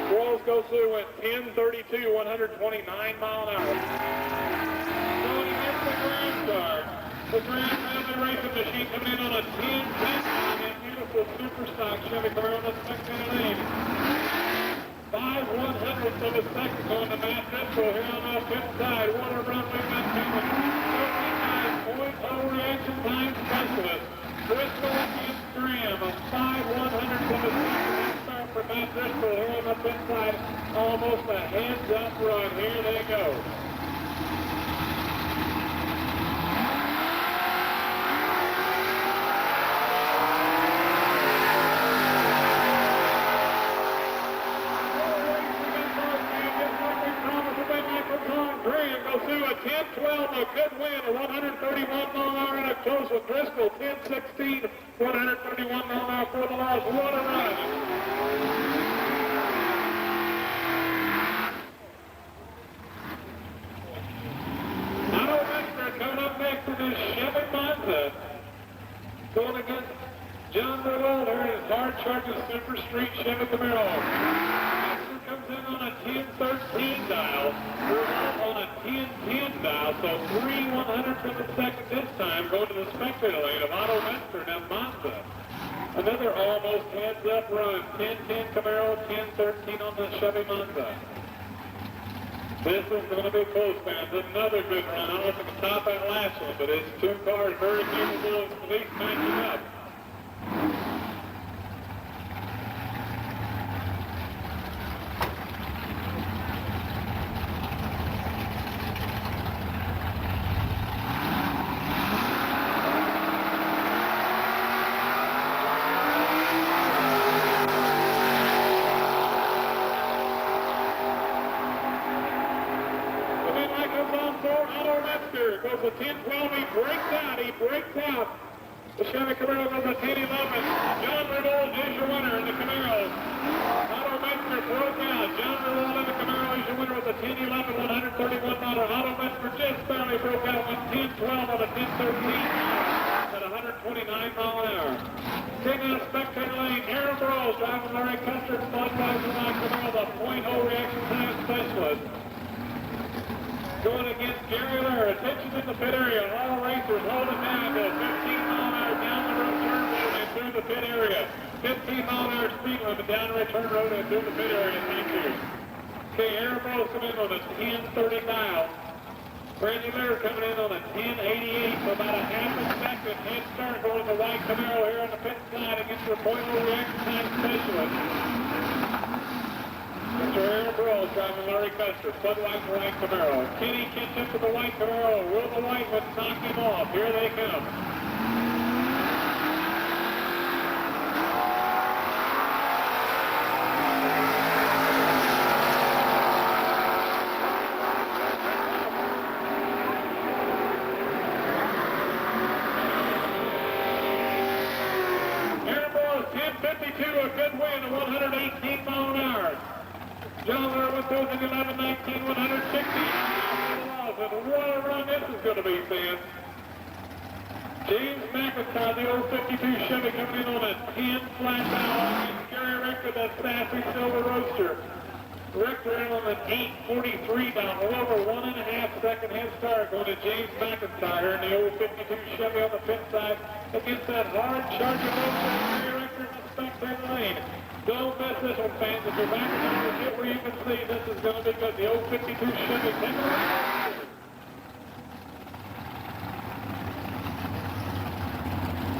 Burrows goes through went 1032, 129 mile an hour. Going against the Grand Star. The Grand Family Racing Machine coming in on a 10-10 beautiful super stock Chevy Camaro on the spectator lane. 5/100ths of a second going to Matt Driscoll here on the fifth side. Water runway maintainment. 39.0 reaction time specialist. Driscoll against Graham. A 5/100ths of a second start for Matt Driscoll here on the fifth side. Almost a heads-up run. Here they go. Graham goes through a 10-12, a good win, a 131 mile an hour and a close with Driscoll, 10-16, 131 mile an hour for the loss. What a run! Otto Metzger coming up next in his Chevy Monza, going against John Revolver in his hard charging Super Street Chevy Camaro. Comes in on a 10-13 dial, on a 10-10 dial, so 3/100ths of a second this time, going to the spectator lane of Otto Metzger and Monza. Another almost heads-up run, 10-10 Camaro, 10-13 on the Chevy Monza. This is going to be close, fans. Another good run. I don't know if it can top that last one, but it's two cars very capable of at least matching up. Goes a 10-12, he breaks out. The Chevy Camaro goes a 10-11. John Revolt is your winner in the Camaro. Otto Metzger broke out. John Revolt in the Camaro is your winner with a 10-11, 131 mile. Otto Metzger just barely broke out with 10-12 on a 10-13 at 129 mile an hour. Taking out spectator lane, Aaron Burrows driving Larry Kcir, Budweiser Light Camaro, the .0 reaction time specialist. Going against Gary Lair. Attention in the pit area. All racers hold it down to 15 mile an hour down the road turn road and through the pit area. 15 mile an hour speed limit down the return road and through the pit area. Thank you. Okay, Aaron Burrows coming in on a 10-30 dial. Brandy Lair coming in on a 10-88 for about a half a second. Head start going to the white Camaro here on the pit side against your .0 reaction time specialist. Mr. Aaron Burrows driving Larry Kcir, Budweiser Light Camaro. Kenny Kitchen to the white Camaro. Will the white ones knock him off? Here they come. Aaron Burrows, 10:52, a good win, a 118 mile an hour. John Lair with those in 11-19, 160. And what a run this is going to be, fans. James McIntyre, the old 52 Chevy, coming in on a 10 flat dial. Gary Richter, that sassy silver roadster. Richter in on an 8:43 dial, a little over 1.5 second head start going to James McIntyre in the old 52 Chevy on the pit side against that hard charger roadster. Gary Richter in the spectator lane. Don't miss this one, fans. If you're back in the get where you can see, this is going to be good. The old 52 Chevy. Take a look.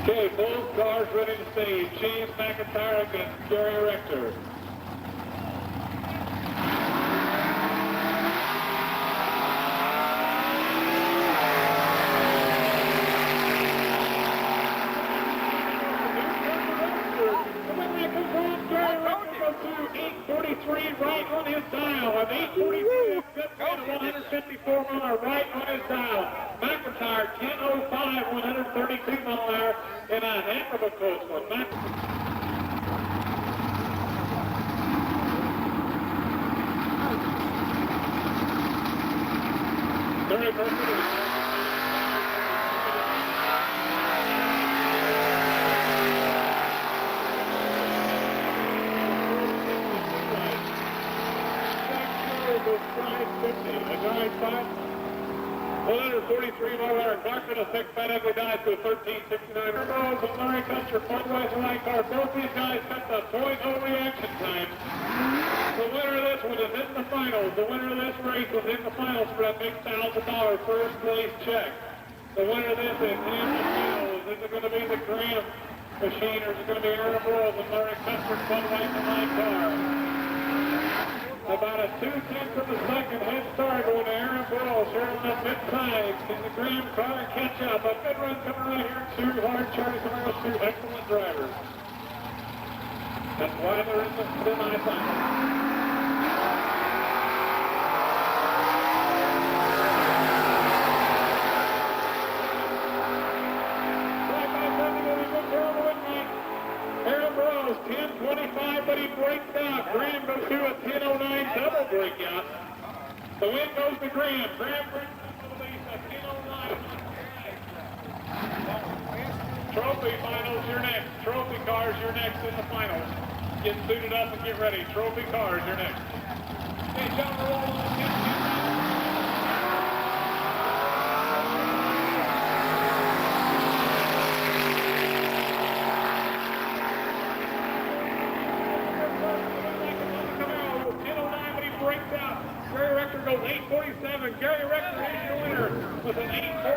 Okay, both cars ready to stage. James McIntyre against Gary Rector. Right on his dial, an 843 154 mile an hour right on his dial. McIntyre 1005 132 mile an hour in a heck of a close one. Very perfect. A drive 143 mile an hour clock in a 6 fat ugly dies to 1369. Rose and Larry Kcir, point wise and right car. Both these guys got the 0.0 reaction time. The winner of this one is in the finals. The winner of this race is in the finals for a big $1,000 first place check. The winner of this is in the finals. Is it going to be the Graham machine or is it going to be Aaron Rose and Larry Kcir, point wise and right car? About a 2/10 of a second head start going to Aaron Burrows here on the mid side. Can the Graham car catch up? A good run coming right here. Two hard charges from those two excellent drivers. That's why they're in the semi-final. Aaron Burrows 10:25, but he breaks out. Graham goes through a 10:09 double breakout. The win goes to Graham. Graham brings up the lead, a 10:09. Trophy finals, you're next. Trophy cars, you're next in the finals. Get suited up and get ready. Trophy cars, you're next. Okay, John, roll on the 10. Gary Rector goes 8:47. Gary Rector is your winner with an 8:47.